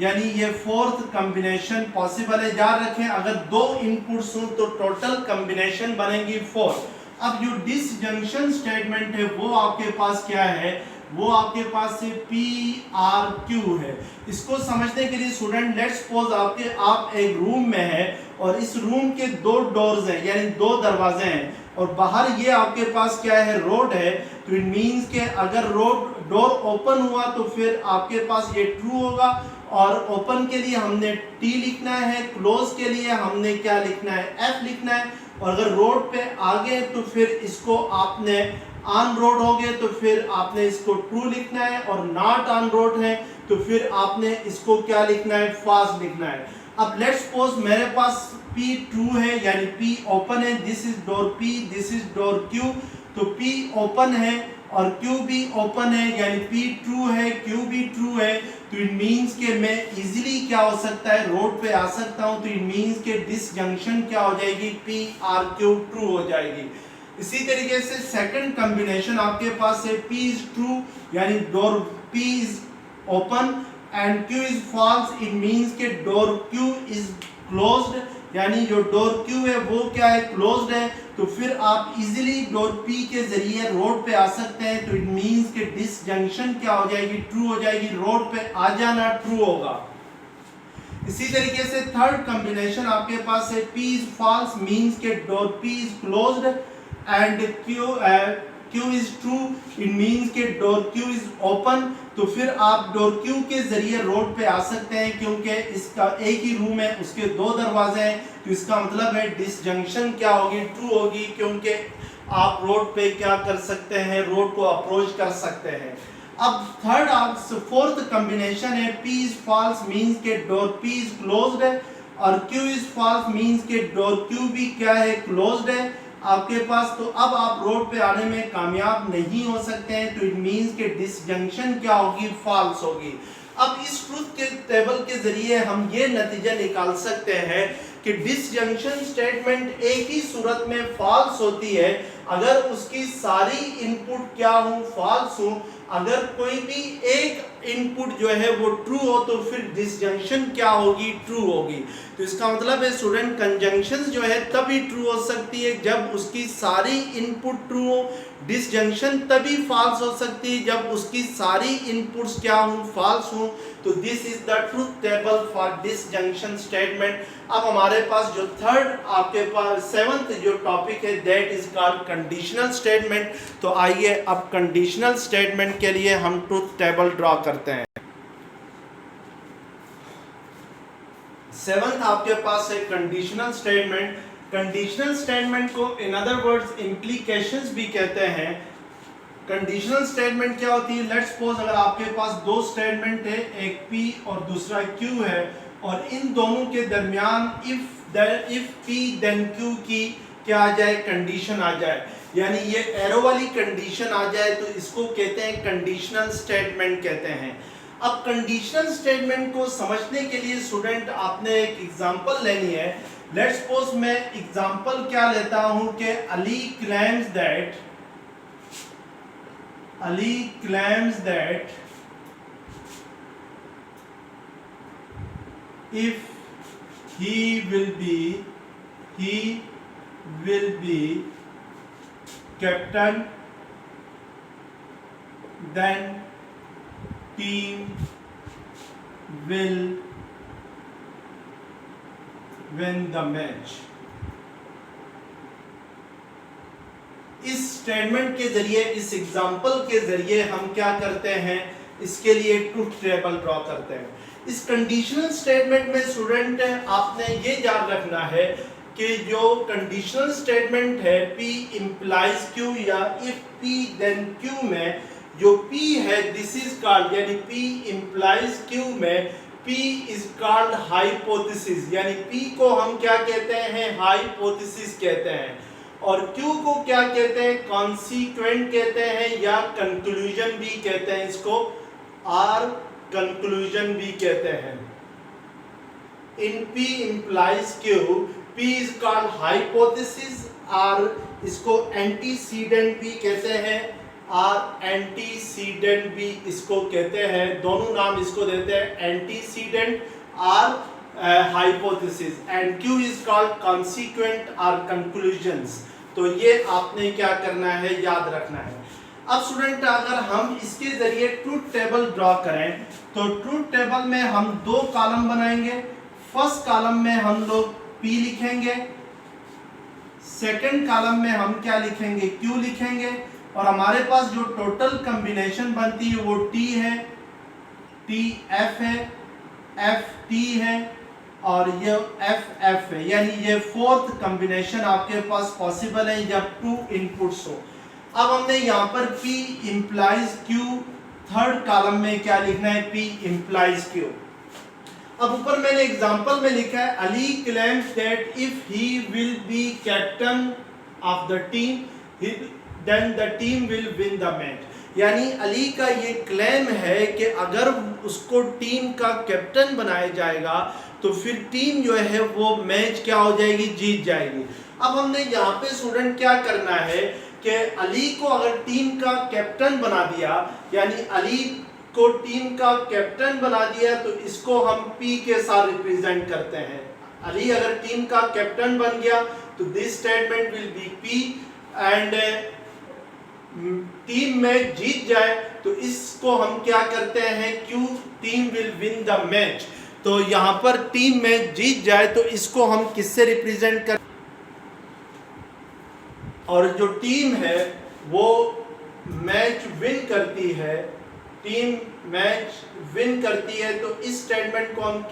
यानी ये फोर्थ कॉम्बिनेशन पॉसिबल है। याद रखें अगर दो इनपुट्स हो तो टोटल कॉम्बिनेशन बनेगी 4। अब जो डिसजंक्शन स्टेटमेंट है वो आपके पास क्या है, वो आपके पास से PRQ है। इसको समझने के लिए स्टूडेंट लेट्स सपोज आप एक रूम में है और इस रूम के दो डोर्स हैं यानी दो दरवाजे हैं और बाहर ये आपके पास क्या है, रोड है। तो इट मींस के अगर रोड डोर ओपन हुआ तो फिर आपके पास ये ट्रू होगा और ओपन के लिए हमने T लिखना है, क्लोज के लिए हमने क्या लिखना है, F लिखना है। और अगर रोड पे आ गए तो फिर इसको आपने ऑन रोड हो गए तो फिर आपने इसको ट्रू लिखना है और नॉट ऑन रोड है तो फिर आपने इसको क्या लिखना है, फॉल्स लिखना है। अब लेट्स सपोज मेरे पास P ट्रू है यानी P ओपन है, this is door P, this is door Q। तो P ओपन है और Q भी ओपन है यानी P ट्रू है, Q भी ट्रू है। तो इट मींस के मैं इजीली क्या हो सकता है, रोड पे आ सकता हूं। तो इट मींस के डिसजंक्शन क्या हो जाएगी, PRQ ट्रू हो जाएगी। इसी तरीके से सेकंड कॉम्बिनेशन आपके पास है P इज ट्रू यानी door P is open and Q is false. It means के डोर Q इज क्लोज्ड यानी जो डोर Q है वो क्या है, क्लोज्ड है। तो फिर आप इजीली डोर P के जरिए रोड पे आ सकते हैं। तो इट मींस के डिसजंक्शन क्या हो जाएगी, ट्रू हो जाएगी, रोड पे आ जाना ट्रू होगा। इसी तरीके से थर्ड कॉम्बिनेशन आपके पास है P इज फॉल्स मींस के door P is closed end Q is true. It means के डोर Q इज ओपन। तो फिर आप डोर Q के जरिए रोड पे आ सकते हैं क्योंकि इसका एक ही रूम है, उसके दो दरवाजे हैं। तो इसका मतलब है डिसजंक्शन क्या होगी, ट्रू होगी, क्योंकि आप रोड पे क्या कर सकते हैं, रोड को अप्रोच कर सकते हैं। अब थर्ड फोर्थ कॉम्बिनेशन है P इज फॉल्स मींस के डोर P इज क्लोज्ड है और Q इज फॉल्स मींस के डोर Q भी क्या है, क्लोज्ड है आपके पास। तो अब आप रोड पे आने में कामयाब नहीं हो सकते हैं। तो इट मींस के डिसजंक्शन क्या होगी, फॉल्स होगी। अब इस ट्रुथ के टेबल के जरिए हम ये नतीजा निकाल सकते हैं कि डिसजंक्शन स्टेटमेंट एक ही सूरत में फॉल्स होती है अगर उसकी सारी इनपुट क्या हो, फॉल्स हो। अगर कोई भी एक इनपुट जो है वो ट्रू हो तो फिर डिसजंक्शन क्या होगी, ट्रू होगी। तो इसका मतलब है स्टूडेंट कंजंक्शन जो है तभी ट्रू हो सकती है जब उसकी सारी इनपुट ट्रू हो। डिसजंक्शन तभी फॉल्स हो सकती है जब उसकी सारी इनपुट्स क्या हो, फॉल्स हो। तो this is the truth table for disjunction statement. अब हमारे पास जो थर्ड आपके पास सेवंथ जो टॉपिक है that is called conditional statement. तो आइए अब कंडीशनल स्टेटमेंट के लिए हम ट्रुथ टेबल ड्रॉ करते हैं। सेवंथ आपके पास है कंडीशनल स्टेटमेंट। कंडीशनल स्टेटमेंट को इन अदर वर्ड्स इम्प्लीकेशंस भी कहते हैं। कंडीशनल स्टेटमेंट क्या होती है, लेट्स सपोज अगर आपके पास दो स्टेटमेंट है, एक P और दूसरा Q है और इन दोनों के दरमियान इफ P then Q की क्या आ जाए, कंडीशन आ जाए, यानी ये एरो वाली कंडीशन आ जाए तो इसको कहते हैं कंडीशनल स्टेटमेंट कहते हैं। अब कंडीशनल स्टेटमेंट को समझने के लिए स्टूडेंट आपने एक एग्जांपल लेनी है। लेट्स सपोज मैं एग्जांपल क्या लेता हूं कि Ali claims that if he will be captain then team will win the match। इस स्टेटमेंट के जरिए, इस एग्जाम्पल के जरिए हम क्या करते हैं, इसके लिए ट्रुथ टेबल ड्रॉ करते हैं। इस कंडीशनल स्टेटमेंट में स्टूडेंट आपने ये याद रखना है कि जो कंडीशनल स्टेटमेंट है P implies Q या if P then Q में जो P है दिस इज कॉल्ड, यानी P implies Q में P is called hypothesis, यानी P को हम क्या कहते हैं, हाइपोथेसिस कहते हैं। और Q को क्या कहते हैं, कॉन्सिक्वेंट कहते हैं या कंक्लूजन भी कहते हैं, इसको और कंक्लूजन भी कहते हैं। इन P implies Q, P is called hypothesis और इसको एंटीसीडेंट भी कहते हैं और एंटीसीडेंट भी इसको कहते हैं, दोनों नाम इसको देते हैं, एंटीसीडेंट और hypothesis, and Q is called consequent और कंक्लूजन्स। तो ये आपने क्या करना है, याद रखना है। अब स्टूडेंट अगर हम इसके जरिए ट्रूथ टेबल ड्रॉ करें तो ट्रूथ टेबल में हम दो कॉलम बनाएंगे। फर्स्ट कॉलम में हम लोग P लिखेंगे, सेकंड कॉलम में हम क्या लिखेंगे, Q लिखेंगे, और हमारे पास जो टोटल कॉम्बिनेशन बनती है वो T है, TF है, FT है और ये FF है, यानी ये फोर्थ कॉम्बिनेशन आपके पास पॉसिबल है जब टू इनपुट्स हो। अब हमने यहाँ पर P implies Q, third column में क्या लिखना है, P implies Q। अब ऊपर मैंने एग्जांपल में लिखा है Ali claims that if he will be captain of the team then the team will win the match। यानी अली का ये क्लेम है कि अगर उसको टीम का कैप्टन बनाया जाएगा तो फिर टीम जो है वो मैच क्या हो जाएगी, जीत जाएगी। अब हमने यहाँ पे स्टूडेंट क्या करना है कि अली को अगर टीम का कैप्टन बना दिया, यानी अली को टीम का कैप्टन बना दिया तो इसको हम P के साथ रिप्रेजेंट करते हैं। अली अगर टीम का कैप्टन बन गया तो this statement will be P, and team में जीत जाए तो इसको हम क्या करते हैं, Q, team will win the match. तो यहाँ पर टीम में जीत जाए तो इसको हम किससे रिप्रेजेंट कर, और जो टीम है वो मैच विन करती है, टीम मैच विन करती है तो इस स्टेटमेंट को हम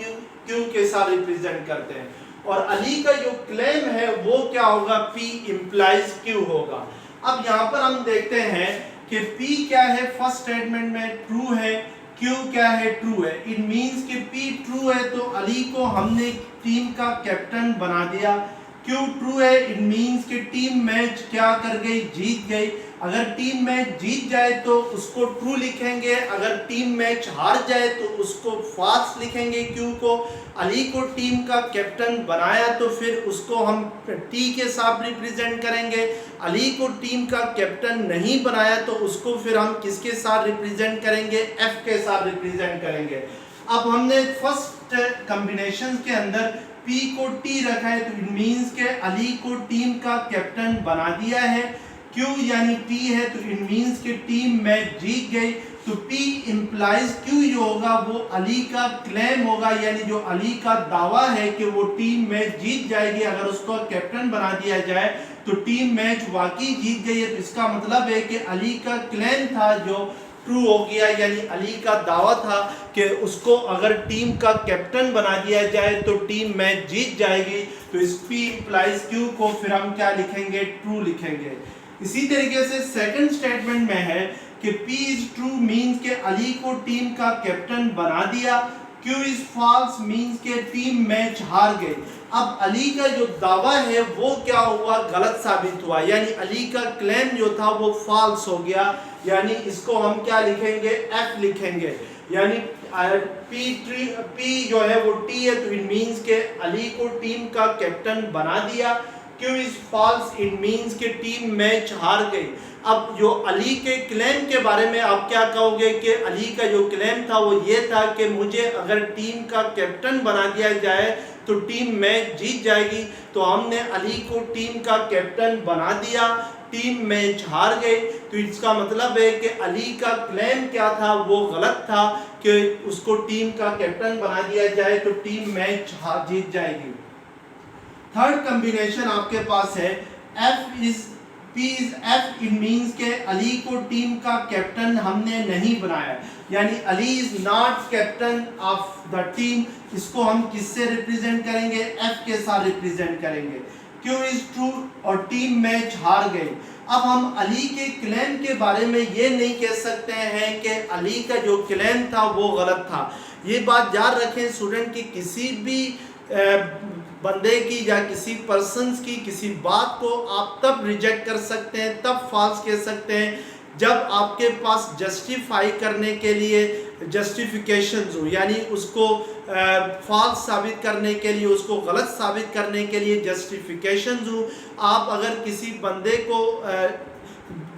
Q के साथ रिप्रेजेंट करते हैं। और अली का जो क्लेम है वो क्या होगा, P implies Q होगा। अब यहाँ पर हम देखते हैं कि P क्या है, फर्स्ट स्टेटमेंट में ट्रू है, Q क्या है, ट्रू है। इट मींस कि P ट्रू है तो अली को हमने टीम का कैप्टन बना दिया। Q ट्रू है, इट मींस कि टीम मैच क्या कर गई, जीत गई। अगर टीम मैच जीत जाए तो उसको ट्रू लिखेंगे, अगर टीम मैच हार जाए तो उसको फॉल्स लिखेंगे Q को। अली को टीम का कैप्टन बनाया तो फिर उसको हम T के साथ रिप्रेजेंट करेंगे। अली को टीम का कैप्टन नहीं बनाया तो उसको फिर हम किसके साथ रिप्रेजेंट करेंगे, F के साथ रिप्रेजेंट करेंगे। अब हमने फर्स्ट कॉम्बिनेशन के अंदर P को T रखा है तो इट मींस के अली को टीम का कैप्टन बना दिया है। Q यानी T है तो इट मींस के टीम मैच जीत गई। तो P implies Q जो होगा वो अली का क्लेम होगा, यानी जो अली का दावा है कि वो टीम मैच जीत जाएगी अगर उसको कैप्टन बना दिया जाए तो टीम मैच वाकई जीत गई है। तो इसका मतलब है कि अली का क्लेम था जो ट्रू हो गया, यानी अली का दावा था कि उसको अगर टीम का कैप्टन बना दिया जाए तो टीम मैच जीत जाएगी। तो इस P implies Q को फिर हम क्या लिखेंगे, ट्रू लिखेंगे। इसी तरीके से सेकंड स्टेटमेंट में है कि P is true मींस के अली को टीम का कैप्टन बना दिया। Q is false मींस के टीम मैच हार गई। अब अली का जो दावा है वो क्या हुआ, गलत साबित हुआ, यानी अली का क्लेम जो था वो फॉल्स हो गया, यानी इसको हम क्या लिखेंगे, F लिखेंगे। यानी P जो है वो T है तो इट मींस के अली को टीम का कैप्टन बना दिया। Q is false, it means कि टीम मैच हार गई। अब जो अली के क्लेम के बारे में आप क्या कहोगे कि अली का जो क्लेम था वो ये था कि मुझे अगर टीम का कैप्टन बना दिया जाए तो टीम मैच जीत जाएगी। तो हमने अली को टीम का कैप्टन बना दिया, टीम मैच हार गई। तो इसका मतलब है कि अली का क्लेम क्या था, वो गलत था कि उसको टीम का कैप्टन बना दिया जाए तो टीम मैच जीत जाएगी। थर्ड कॉम्बिनेशन आपके पास है P is F, it means के अली को टीम का कैप्टन हमने नहीं बनाया, यानी Ali is not captain of the team. इसको हम किससे रिप्रेजेंट करेंगे, F के साथ रिप्रेजेंट करेंगे। Q is ट्रू और टीम मैच हार गई। अब हम अली के क्लेम के बारे में ये नहीं कह सकते हैं कि अली का जो क्लेम था वो गलत था। ये बात याद रखें स्टूडेंट कि किसी भी बंदे की या किसी पर्सन्स की किसी बात को आप तब रिजेक्ट कर सकते हैं, तब फॉल्स कह सकते हैं जब आपके पास जस्टिफाई करने के लिए जस्टिफिकेशंस हो, यानी उसको फॉल्स साबित करने के लिए, उसको गलत साबित करने के लिए जस्टिफिकेशंस हो। आप अगर किसी बंदे को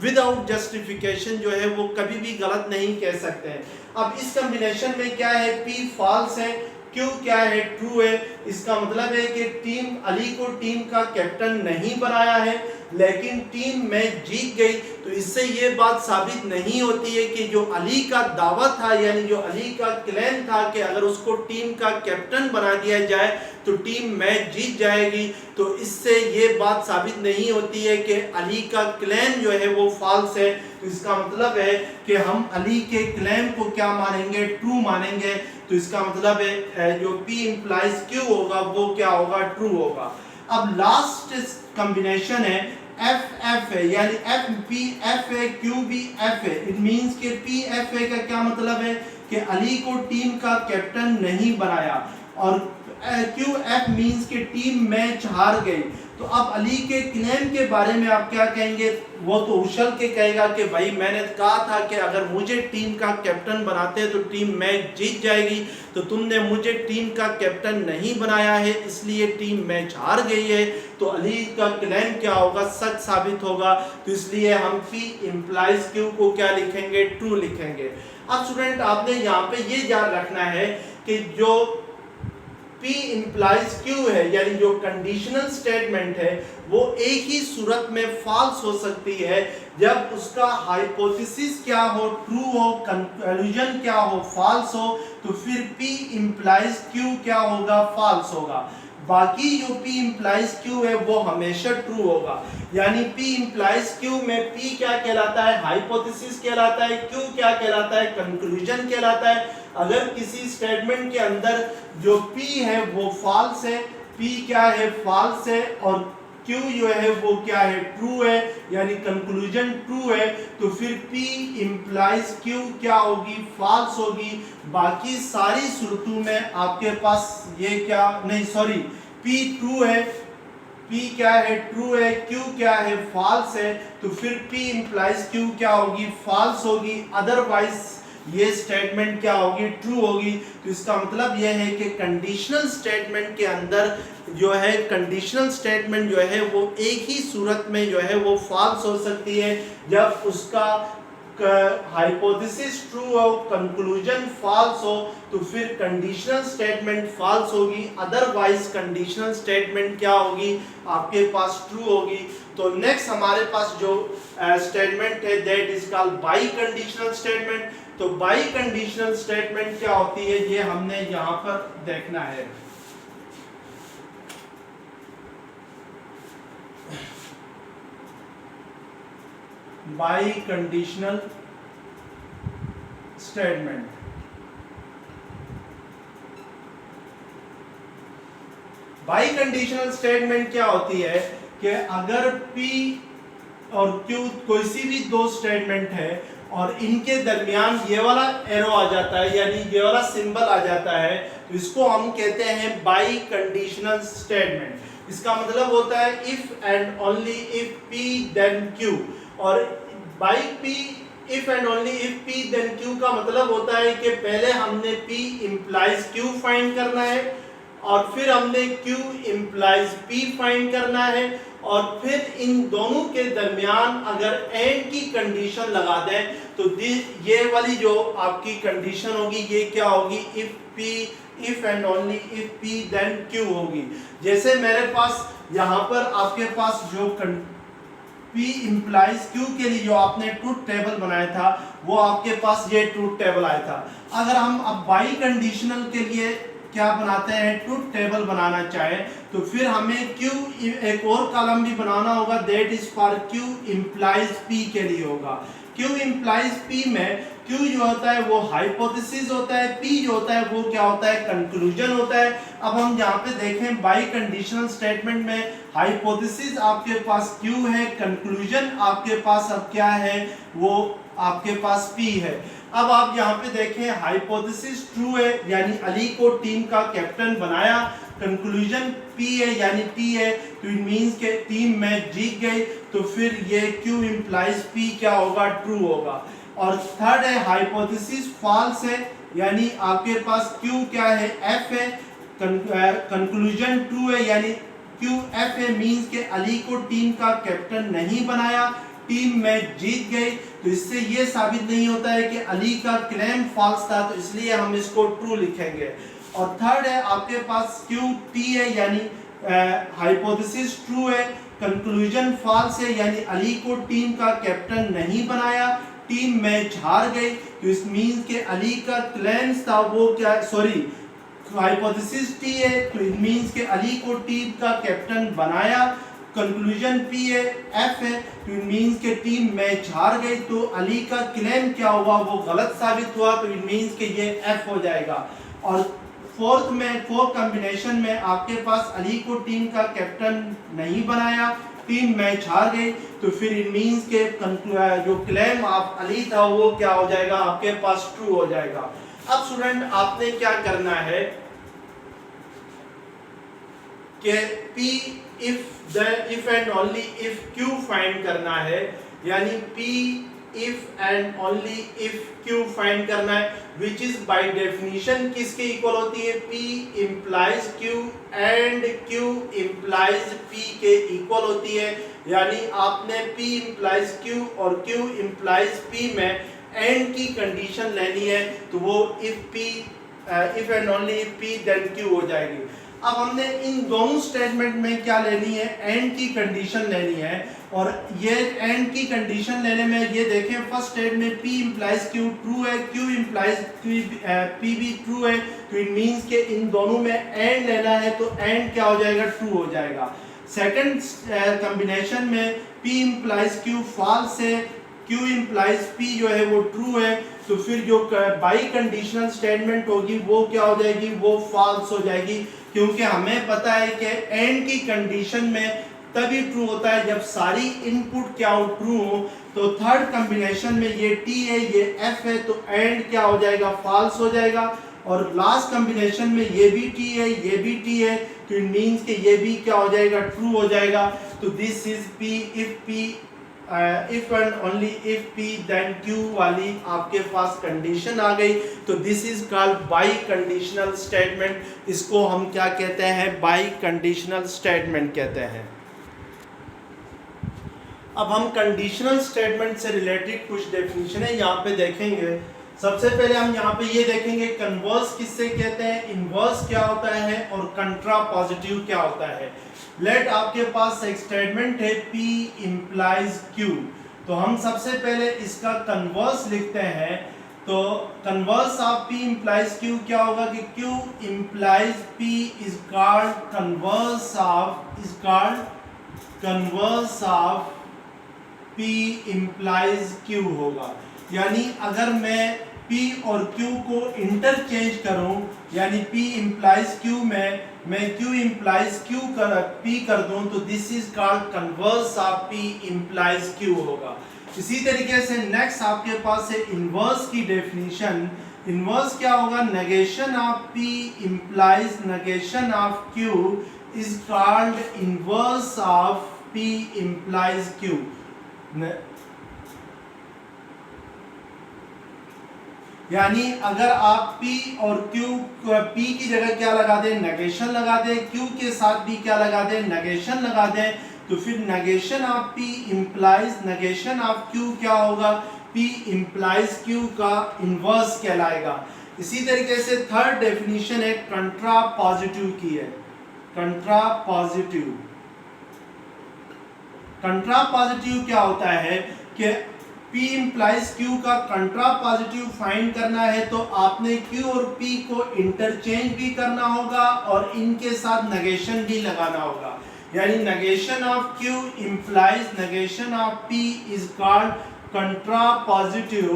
विदाउट जस्टिफिकेशन जो है वो कभी भी गलत नहीं कह सकते हैं। अब इस कॉम्बिनेशन में क्या है, P फॉल्स है, Q क्या है, ट्रू है। इसका मतलब है कि टीम अली को टीम का कैप्टन नहीं बनाया है, लेकिन टीम मैच जीत गई। तो इससे ये बात साबित नहीं होती है कि जो अली का दावा था, यानी जो अली का क्लेम था कि अगर उसको टीम का कैप्टन बना दिया जाए तो टीम मैच जीत जाएगी, तो इससे ये बात साबित नहीं होती है कि अली का क्लेम जो है वो फॉल्स है। तो इसका मतलब है कि हम अली के क्लेम को क्या मानेंगे, ट्रू मानेंगे। तो इसका मतलब है जो P इंप्लाइज Q होगा वो क्या होगा, ट्रू होगा। अब लास्ट कॉम्बिनेशन है एफ एफ है, यानी एफ पी एफ है, क्यू भी एफ है। इट मींस कि पी एफ है का क्या मतलब है कि अली को टीम का कैप्टन नहीं बनाया, और क्यू एफ मींस कि टीम मैच हार गई। तो अब अली के क्लेम के बारे में आप क्या कहेंगे, वो तो उछल के कहेगा कि भाई मैंने कहा था कि अगर मुझे टीम का कैप्टन बनाते तो टीम मैच जीत जाएगी, तो तुमने मुझे टीम का कैप्टन नहीं बनाया है इसलिए टीम मैच हार गई है। तो अली का क्लेम क्या होगा, सच साबित होगा। तो इसलिए हम P इंप्लाइज Q को क्या लिखेंगे, ट्रू लिखेंगे। अब स्टूडेंट आपने यहाँ पे ये याद रखना है कि जो P इंप्लाइज Q है, यानी जो कंडीशनल स्टेटमेंट है, वो एक ही सूरत में फॉल्स हो सकती है जब उसका हाइपोथेसिस क्या हो, ट्रू हो, कंक्लूजन क्या हो, फॉल्स हो। तो फिर P इंप्लाइज Q क्या होगा, फॉल्स होगा। बाकी जो P इंप्लाइज Q है वो हमेशा ट्रू होगा। यानी P इंप्लाइज Q में P क्या कहलाता है, हाइपोथेसिस कहलाता है, Q क्या कहलाता है, कंक्लूजन कहलाता है। अगर किसी स्टेटमेंट के अंदर जो P है वो फॉल्स है, P क्या है, फॉल्स है, और Q जो है वो क्या है, ट्रू है, यानी कंक्लूजन ट्रू है, तो फिर P इंप्लाइज Q क्या होगी, फॉल्स होगी। बाकी सारी सूरतों में आपके पास ये क्या नहीं, सॉरी, P ट्रू है, P क्या है, ट्रू है, Q क्या है, फॉल्स है, तो फिर P इंप्लाइज Q क्या होगी, फॉल्स होगी। अदरवाइज ये स्टेटमेंट क्या होगी, ट्रू होगी। तो इसका मतलब यह है कि कंडीशनल स्टेटमेंट के अंदर जो है, कंडीशनल स्टेटमेंट जो है वो एक ही सूरत में जो है वो फॉल्स हो सकती है जब उसका हाइपोथेसिस ट्रू हो, कंक्लूजन फॉल्स हो, तो फिर कंडीशनल स्टेटमेंट फॉल्स होगी। अदरवाइज कंडीशनल स्टेटमेंट क्या होगी, आपके पास ट्रू होगी। तो नेक्स्ट हमारे पास जो स्टेटमेंट है that is called biconditional statement. तो बाई कंडीशनल स्टेटमेंट क्या होती है, ये हमने यहाँ पर देखना है। By conditional statement, by conditional statement क्या होती है कि अगर P और Q कोई सी भी दो स्टेटमेंट है और इनके दरमियान ये वाला एरो आ जाता है, यानी ये वाला सिंबल आ जाता है, तो इसको हम कहते हैं बाई कंडीशनल स्टेटमेंट। इसका मतलब होता है if and only if P then Q, और by P if and only if P then Q का मतलब होता है कि पहले हमने P इंप्लाइज Q फाइंड करना है, और फिर हमने Q इंप्लाइज P फाइंड करना है, और फिर इन दोनों के दरमियान अगर एंड की कंडीशन लगा दें तो ये वाली जो आपकी कंडीशन होगी ये क्या होगी, if P if and only if P then Q होगी। जैसे मेरे पास यहाँ पर आपके पास जो P इंप्लाइज Q के लिए जो आपने ट्रूथ टेबल बनाया था वो आपके पास ये ट्रूथ टेबल आया था। अगर हम अब बाई कंडीशनल के लिए क्या बनाते हैं, ट्रूथ टेबल बनाना चाहे, तो फिर हमें Q एक और कॉलम भी बनाना होगा, that is for Q implies P के लिए होगा। Q इंप्लाइज P में Q जो होता है वो हाइपोथेसिस होता है, P जो होता है वो क्या होता है, कंक्लूजन होता है। अब हम यहाँ पे देखें बाई कंडीशनल स्टेटमेंट में हाइपोथेसिस आपके पास Q है, कंक्लूजन आपके पास अब क्या है, वो आपके पास P है। अब आप यहाँ पे देखें हाइपोथेसिस ट्रू है, यानी अली को टीम का कैप्टन बनाया, कंक्लूजन P है यानी T है, तो इट मींस के टीम मैच जीत गई, तो फिर ये Q इंप्लाइज P क्या होगा, ट्रू होगा। और थर्ड है हाइपोथेसिस फॉल्स है, यानी आपके पास Q क्या है, F है, कंक्लूजन ट्रू है, यानी Q F है मींस के अली को टीम का कैप्टन नहीं बनाया, टीम मैच जीत गई। तो इससे ये साबित नहीं होता है कि अली का क्लेम फॉल्स था, तो इसलिए हम इसको ट्रू लिखेंगे। और थर्ड है आपके पास क्यू टी है, यानी हाइपोथेसिस ट्रू है, कंक्लूजन फॉल्स है, यानी अली को टीम का कैप्टन नहीं बनाया, टीम मैच हार गई। तो इस मीन के अली का क्लेम्स था वो क्या, सॉरी हाइपोथेसिस टी है, तो इट मींस के अली को टीम का कैप्टन बनाया। कंक्लूजन पी है, एफ है, तो इट मींस के टीम मैच हार गई। तो अली का क्लेम क्या हुआ, वो गलत साबित हुआ, तो इट मींस के ये एफ हो जाएगा। और फोर्थ कॉम्बिनेशन में आपके पास अली को टीम का कैप्टन नहीं बनाया, टीम मैच हार गई, तो फिर इट मींस के जो क्लेम आप अली था वो क्या हो जाएगा, आपके पास ट्रू हो जाएगा। अब स्टूडेंट आपने क्या करना है कि P if and only if Q find करना है, यानी P if and only if Q find करना है, विच इज बाय डेफिनेशन किसके इक्वल होती है, P implies Q and Q implies P के इक्वल होती है। यानी आपने P इंप्लाइज Q और Q इंप्लाइज P में एंड की कंडीशन लेनी है, तो वो if and only if P then Q हो जाएगी। अब हमने इन दोनों स्टेटमेंट में क्या लेनी है, एंड की कंडीशन लेनी है। और ये एंड की कंडीशन लेने में ये देखें, first statement P implies Q true है, Q इंप्लाइज P भी ट्रू है, तो इट मींस के इन दोनों में एंड लेना है, तो एंड क्या हो जाएगा, ट्रू हो जाएगा। सेकंड कॉम्बिनेशन में P इंप्लाइज Q फॉल्स है, Q इंप्लाइज P जो है वो ट्रू है, तो फिर जो बाई कंडीशनल स्टेटमेंट होगी वो क्या हो जाएगी, वो फॉल्स हो जाएगी। क्योंकि हमें पता है कि एंड की कंडीशन में तभी ट्रू होता है जब सारी इनपुट क्या हो, ट्रू हो। तो थर्ड कॉम्बिनेशन में ये T है, ये F है, तो एंड क्या हो जाएगा, फॉल्स हो जाएगा। और लास्ट कॉम्बिनेशन में ये भी T है, ये भी T है, तो इट मींस कि ये भी क्या हो जाएगा, ट्रू हो जाएगा। तो this is P if and only if P then Q वाली आपके पास कंडीशन आ गई, तो this is called biconditional statement. इसको हम क्या कहते हैं, बाई कंडीशनल स्टेटमेंट कहते हैं। अब हम कंडीशनल स्टेटमेंट से रिलेटेड कुछ डेफिनेशन है यहाँ पे देखेंगे। सबसे पहले हम यहाँ पे ये देखेंगे कन्वर्स किससे कहते हैं, इनवर्स क्या होता है और कंट्रापॉजिटिव क्या होता है। लेट आपके पास एक स्टेटमेंट है P इंप्लाइज Q, तो हम सबसे पहले इसका कन्वर्स लिखते हैं। तो converse of P implies Q क्या होगा कि Q implies P is called converse of P implies Q होगा। यानी अगर मैं P और Q को इंटरचेंज करूं, यानी P इंप्लाइज Q में मैं Q इंप्लाइज P कर दूं, तो this is called converse of P implies Q होगा। इसी तरीके से नेक्स्ट आपके पास है इनवर्स की डेफिनेशन। इनवर्स क्या होगा, negation of P implies negation of Q is called inverse of P implies Q। यानी अगर आप P और Q, P की जगह क्या लगा दें, नेगेशन लगा दें, Q के साथ भी क्या लगा दें, नेगेशन लगा दें, तो फिर negation of P implies negation of Q क्या होगा, P इंप्लाइज Q का इनवर्स कहलाएगा। इसी तरीके से थर्ड डेफिनेशन है कंट्रापॉजिटिव की है। कंट्रापॉजिटिव क्या होता है कि P इंप्लाइज Q का कंट्रापॉजिटिव फाइंड करना है, तो आपने Q और P को इंटरचेंज भी करना होगा और इनके साथ नेगेशन भी लगाना होगा। यानी negation of Q implies negation of P is called contrapositive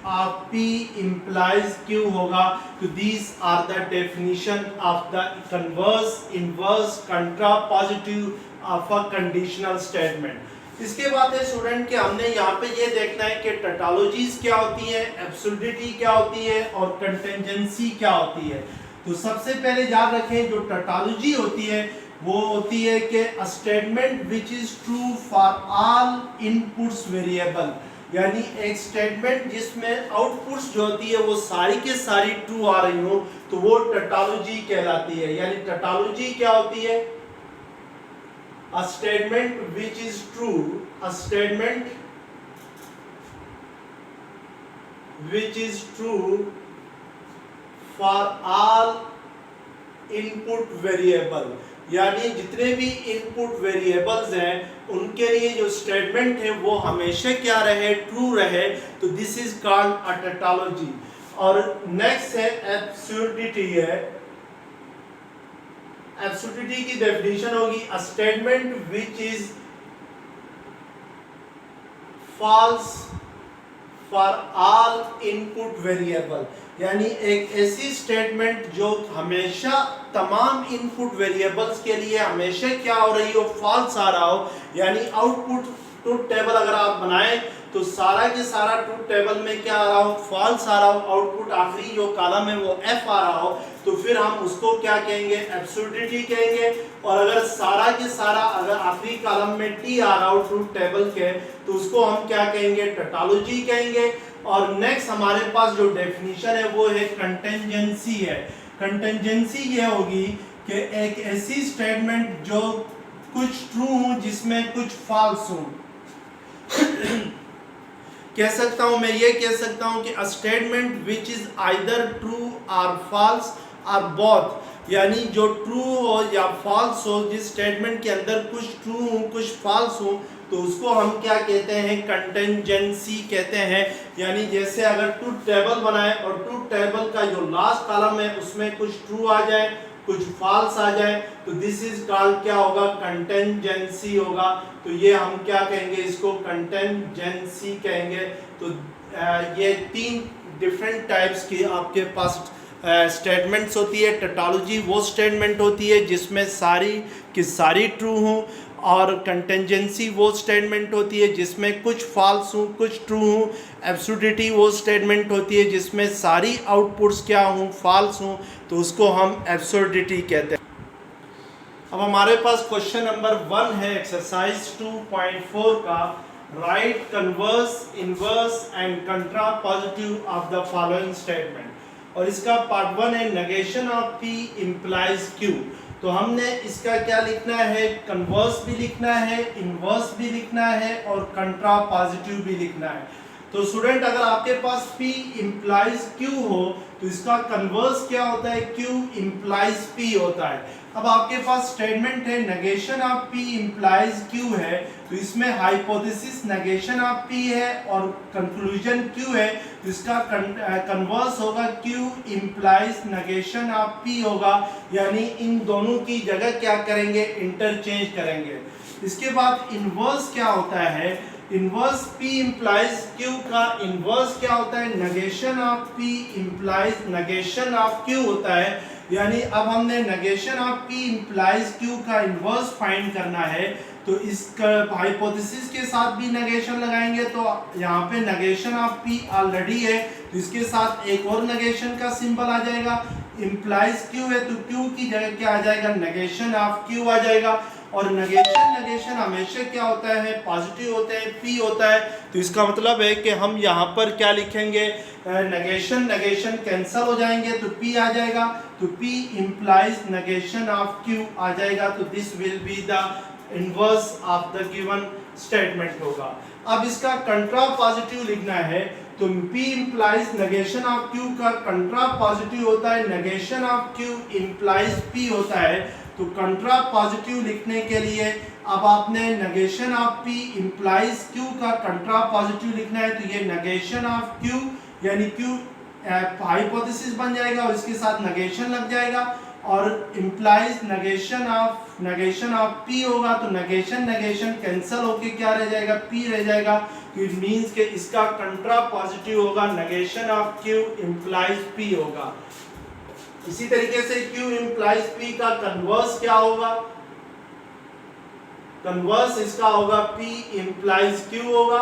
of P implies Q होगा। तो these are the definition of the converse, inverse, contrapositive of a conditional statement. इसके बाद है स्टूडेंट कि हमने यहाँ पे ये देखना है कि टोटोलॉजीज क्या होती है, एब्सोल्यूटिटी क्या होती है और कंटिंजेंसी क्या होती है। तो सबसे पहले याद रखें जो टोटोलॉजी होती है वो होती है कि अ statement which is true for all inputs variable, यानी एक स्टेटमेंट जिसमें आउटपुट्स जो होती है वो सारी के सारी ट्रू आ रही हो, तो वो टोटोलॉजी कहलाती है। यानी टोटोलॉजी क्या होती है, a statement which is true, a statement which is true for all input variable, यानी जितने भी इनपुट वेरिएबल्स हैं उनके लिए जो स्टेटमेंट है वो हमेशा क्या रहे, ट्रू रहे, तो this is called a tautology. और नेक्स्ट है एब्सुर्डिटी है। एब्सुर्डिटी की डेफिनेशन होगी a statement which is false for all input variable, यानी एक ऐसी स्टेटमेंट जो हमेशा तमाम इनपुट वेरिएबल्स के लिए हमेशा क्या हो रही हो, फॉल्स आ रहा हो। यानी आउटपुट ट्रूथ टेबल अगर आप बनाएं तो सारा के सारा ट्रूथ टेबल में क्या आ रहा हो, फॉल्स आ रहा हो, आउटपुट आखिरी जो कॉलम है वो एफ आ रहा हो, तो फिर हम उसको क्या कहेंगे, एब्सुर्डिटी कहेंगे। और अगर सारा के सारा अगर आखिरी कॉलम में टी आ रहा हो ट्रूथ टेबल के, तो उसको हम क्या कहेंगे, टैटोलॉजी कहेंगे। और नेक्स्ट हमारे पास जो डेफिनेशन है वो है कंटेंजेंसी है। कंटेंजेंसी ये होगी कि एक ऐसी स्टेटमेंट जो कुछ ट्रू हो जिसमें कुछ फॉल्स हो। कह सकता हूं मैं, ये कह सकता हूं कि अ statement which is either true और फॉल्स और बोथ, यानी जो ट्रू हो या फॉल्स हो, जिस स्टेटमेंट के अंदर कुछ ट्रू हो कुछ फॉल्स हो, तो उसको हम क्या कहते हैं, कंटेंजेंसी कहते हैं। यानी जैसे अगर ट्रूथ टेबल बनाए और ट्रूथ टेबल का जो लास्ट कॉलम है उसमें कुछ ट्रू आ जाए कुछ फॉल्स आ जाए, तो दिस इज कॉल्ड क्या होगा, कंटेंजेंसी होगा। तो ये हम क्या कहेंगे, इसको कंटेंजेंसी कहेंगे। तो ये तीन डिफरेंट टाइप्स की आपके पास स्टेटमेंट्स होती है। टैटोलॉजी वो स्टेटमेंट होती है जिसमें सारी की सारी ट्रू हों, और कंटेंजेंसी वो स्टेटमेंट होती है जिसमें कुछ फॉल्स हों कुछ ट्रू हों। एब्सुर्डिटी वो स्टेटमेंट होती है जिसमें सारी आउटपुट्स क्या हों, फॉल्स हों, तो उसको हम एब्सुर्डिटी कहते हैं। अब हमारे पास क्वेश्चन नंबर 1 है एक्सरसाइज 2.4 का, write converse inverse and contrapositive of the following statement. और इसका पार्ट 1 है negation of P implies Q. तो हमने इसका क्या लिखना है, कन्वर्स भी लिखना है, इनवर्स भी लिखना है और कंट्रापोजिटिव भी लिखना है। तो स्टूडेंट अगर आपके पास P इम्प्लाइज Q हो तो इसका कन्वर्स क्या होता है, Q इम्प्लाइज P होता है। अब आपके पास स्टेटमेंट है negation of P implies Q है, तो इसमें हाइपोथेसिस नेगेशन ऑफ P है और कंक्लूजन Q है, तो इसका कन्वर्स होगा Q implies negation of P होगा। यानी इन दोनों की जगह क्या करेंगे, इंटरचेंज करेंगे। इसके बाद इनवर्स क्या होता है, इनवर्स P इम्प्लाइज Q का इनवर्स क्या होता है, negation of P implies negation of Q होता है। यानी अब हमने negation of P implies Q का इनवर्स फाइंड करना है, तो इसका हाइपोथेसिस के साथ भी नेगेशन लगाएंगे, तो यहाँ पे नेगेशन ऑफ P ऑलरेडी है, तो इसके साथ एक और नेगेशन का सिंबल आ जाएगा। इम्प्लाइज Q है तो Q की जगह क्या आ जाएगा, नेगेशन ऑफ Q आ जाएगा। और नेगेशन हमेशा क्या होता है, पॉजिटिव होते हैं, P होता है, तो इसका मतलब है कि हम यहाँ पर क्या लिखेंगे, नेगेशन कैंसल हो जाएंगे तो P आ जाएगा, तो P implies negation of Q आ जाएगा। तो this will be the inverse of the given statement होगा। अब इसका कंट्रापोजिटिव लिखना है, तो P implies negation of Q का कंट्रापोजिटिव होता है negation of Q implies P होता है। तो कंट्रापोजिटिव लिखने के लिए अब आपने negation of P implies Q का कंट्रापोजिटिव लिखना है, तो ये नेगेशन ऑफ Q यानी Q हाइपोथेसिस बन जाएगा और इसके साथ नेगेशन लग जाएगा, और इम्प्लाइज नेगेशन ऑफ P होगा, तो नेगेशन कैंसल होके क्या रह जाएगा, P रह जाएगा। तो इट मींस कि इसका कंट्रापोजिटिव होगा negation of Q implies P होगा। इसी तरीके से Q इम्प्लाइज P का कन्वर्स क्या होगा, कन्वर्स इसका होगा P इम्प्लाइज Q होगा,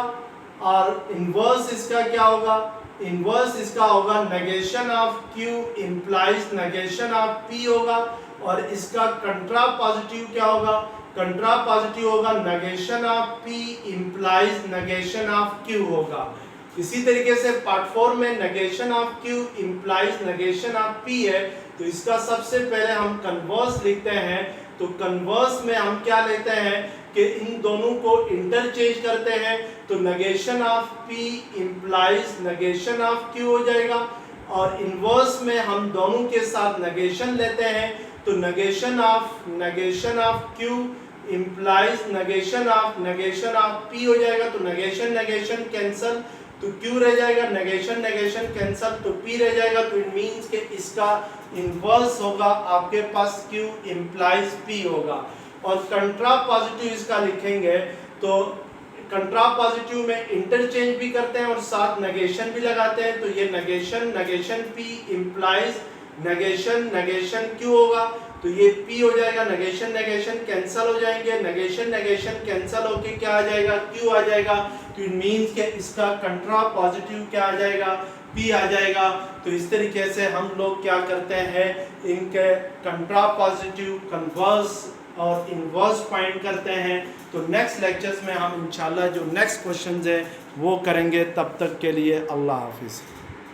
और इनवर्स इसका क्या होगा, इनवर्स इसका होगा negation of Q implies negation of P होगा, और इसका कंट्रापोजिटिव क्या होगा, कंट्रापोजिटिव होगा negation of P implies negation of Q होगा। इसी तरीके से पार्ट 4 में negation of Q implies negation of P है, तो इसका सबसे पहले हम कन्वर्स लिखते हैं। तो कन्वर्स में हम क्या लेते हैं कि इन दोनों को इंटरचेंज करते हैं, तो negation of P implies negation of Q हो जाएगा। और इनवर्स में हम दोनों के साथ नेगेशन लेते हैं, तो negation of Q implies negation of P हो जाएगा। तो नेगेशन कैंसल, तो Q रह जाएगा, नेगेशन कैंसल, तो P रह जाएगा। तो इट मींस कि इसका इनवर्स होगा आपके पास Q इंप्लाइज P होगा। और कंट्रा पॉजिटिव इसका लिखेंगे तो कंट्रा पॉजिटिव में इंटरचेंज भी करते हैं और साथ नेगेशन भी लगाते हैं, तो ये negation P implies negation Q होगा। तो ये P हो जाएगा, नेगेशन कैंसल हो जाएंगे, नेगेशन कैंसल होके क्या आ जाएगा, Q आ जाएगा। तो इट मींस कि इसका कंट्रा पॉजिटिव क्या आ जाएगा, P आ जाएगा। तो इस तरीके से हम लोग क्या करते हैं, इनके कंट्रा पॉजिटिव, कन्वर्स और इनवर्स फाइंड करते हैं। तो नेक्स्ट लेक्चर्स में हम इंशाल्लाह जो नेक्स्ट क्वेश्चंस है वो करेंगे। तब तक के लिए अल्लाह हाफिज़।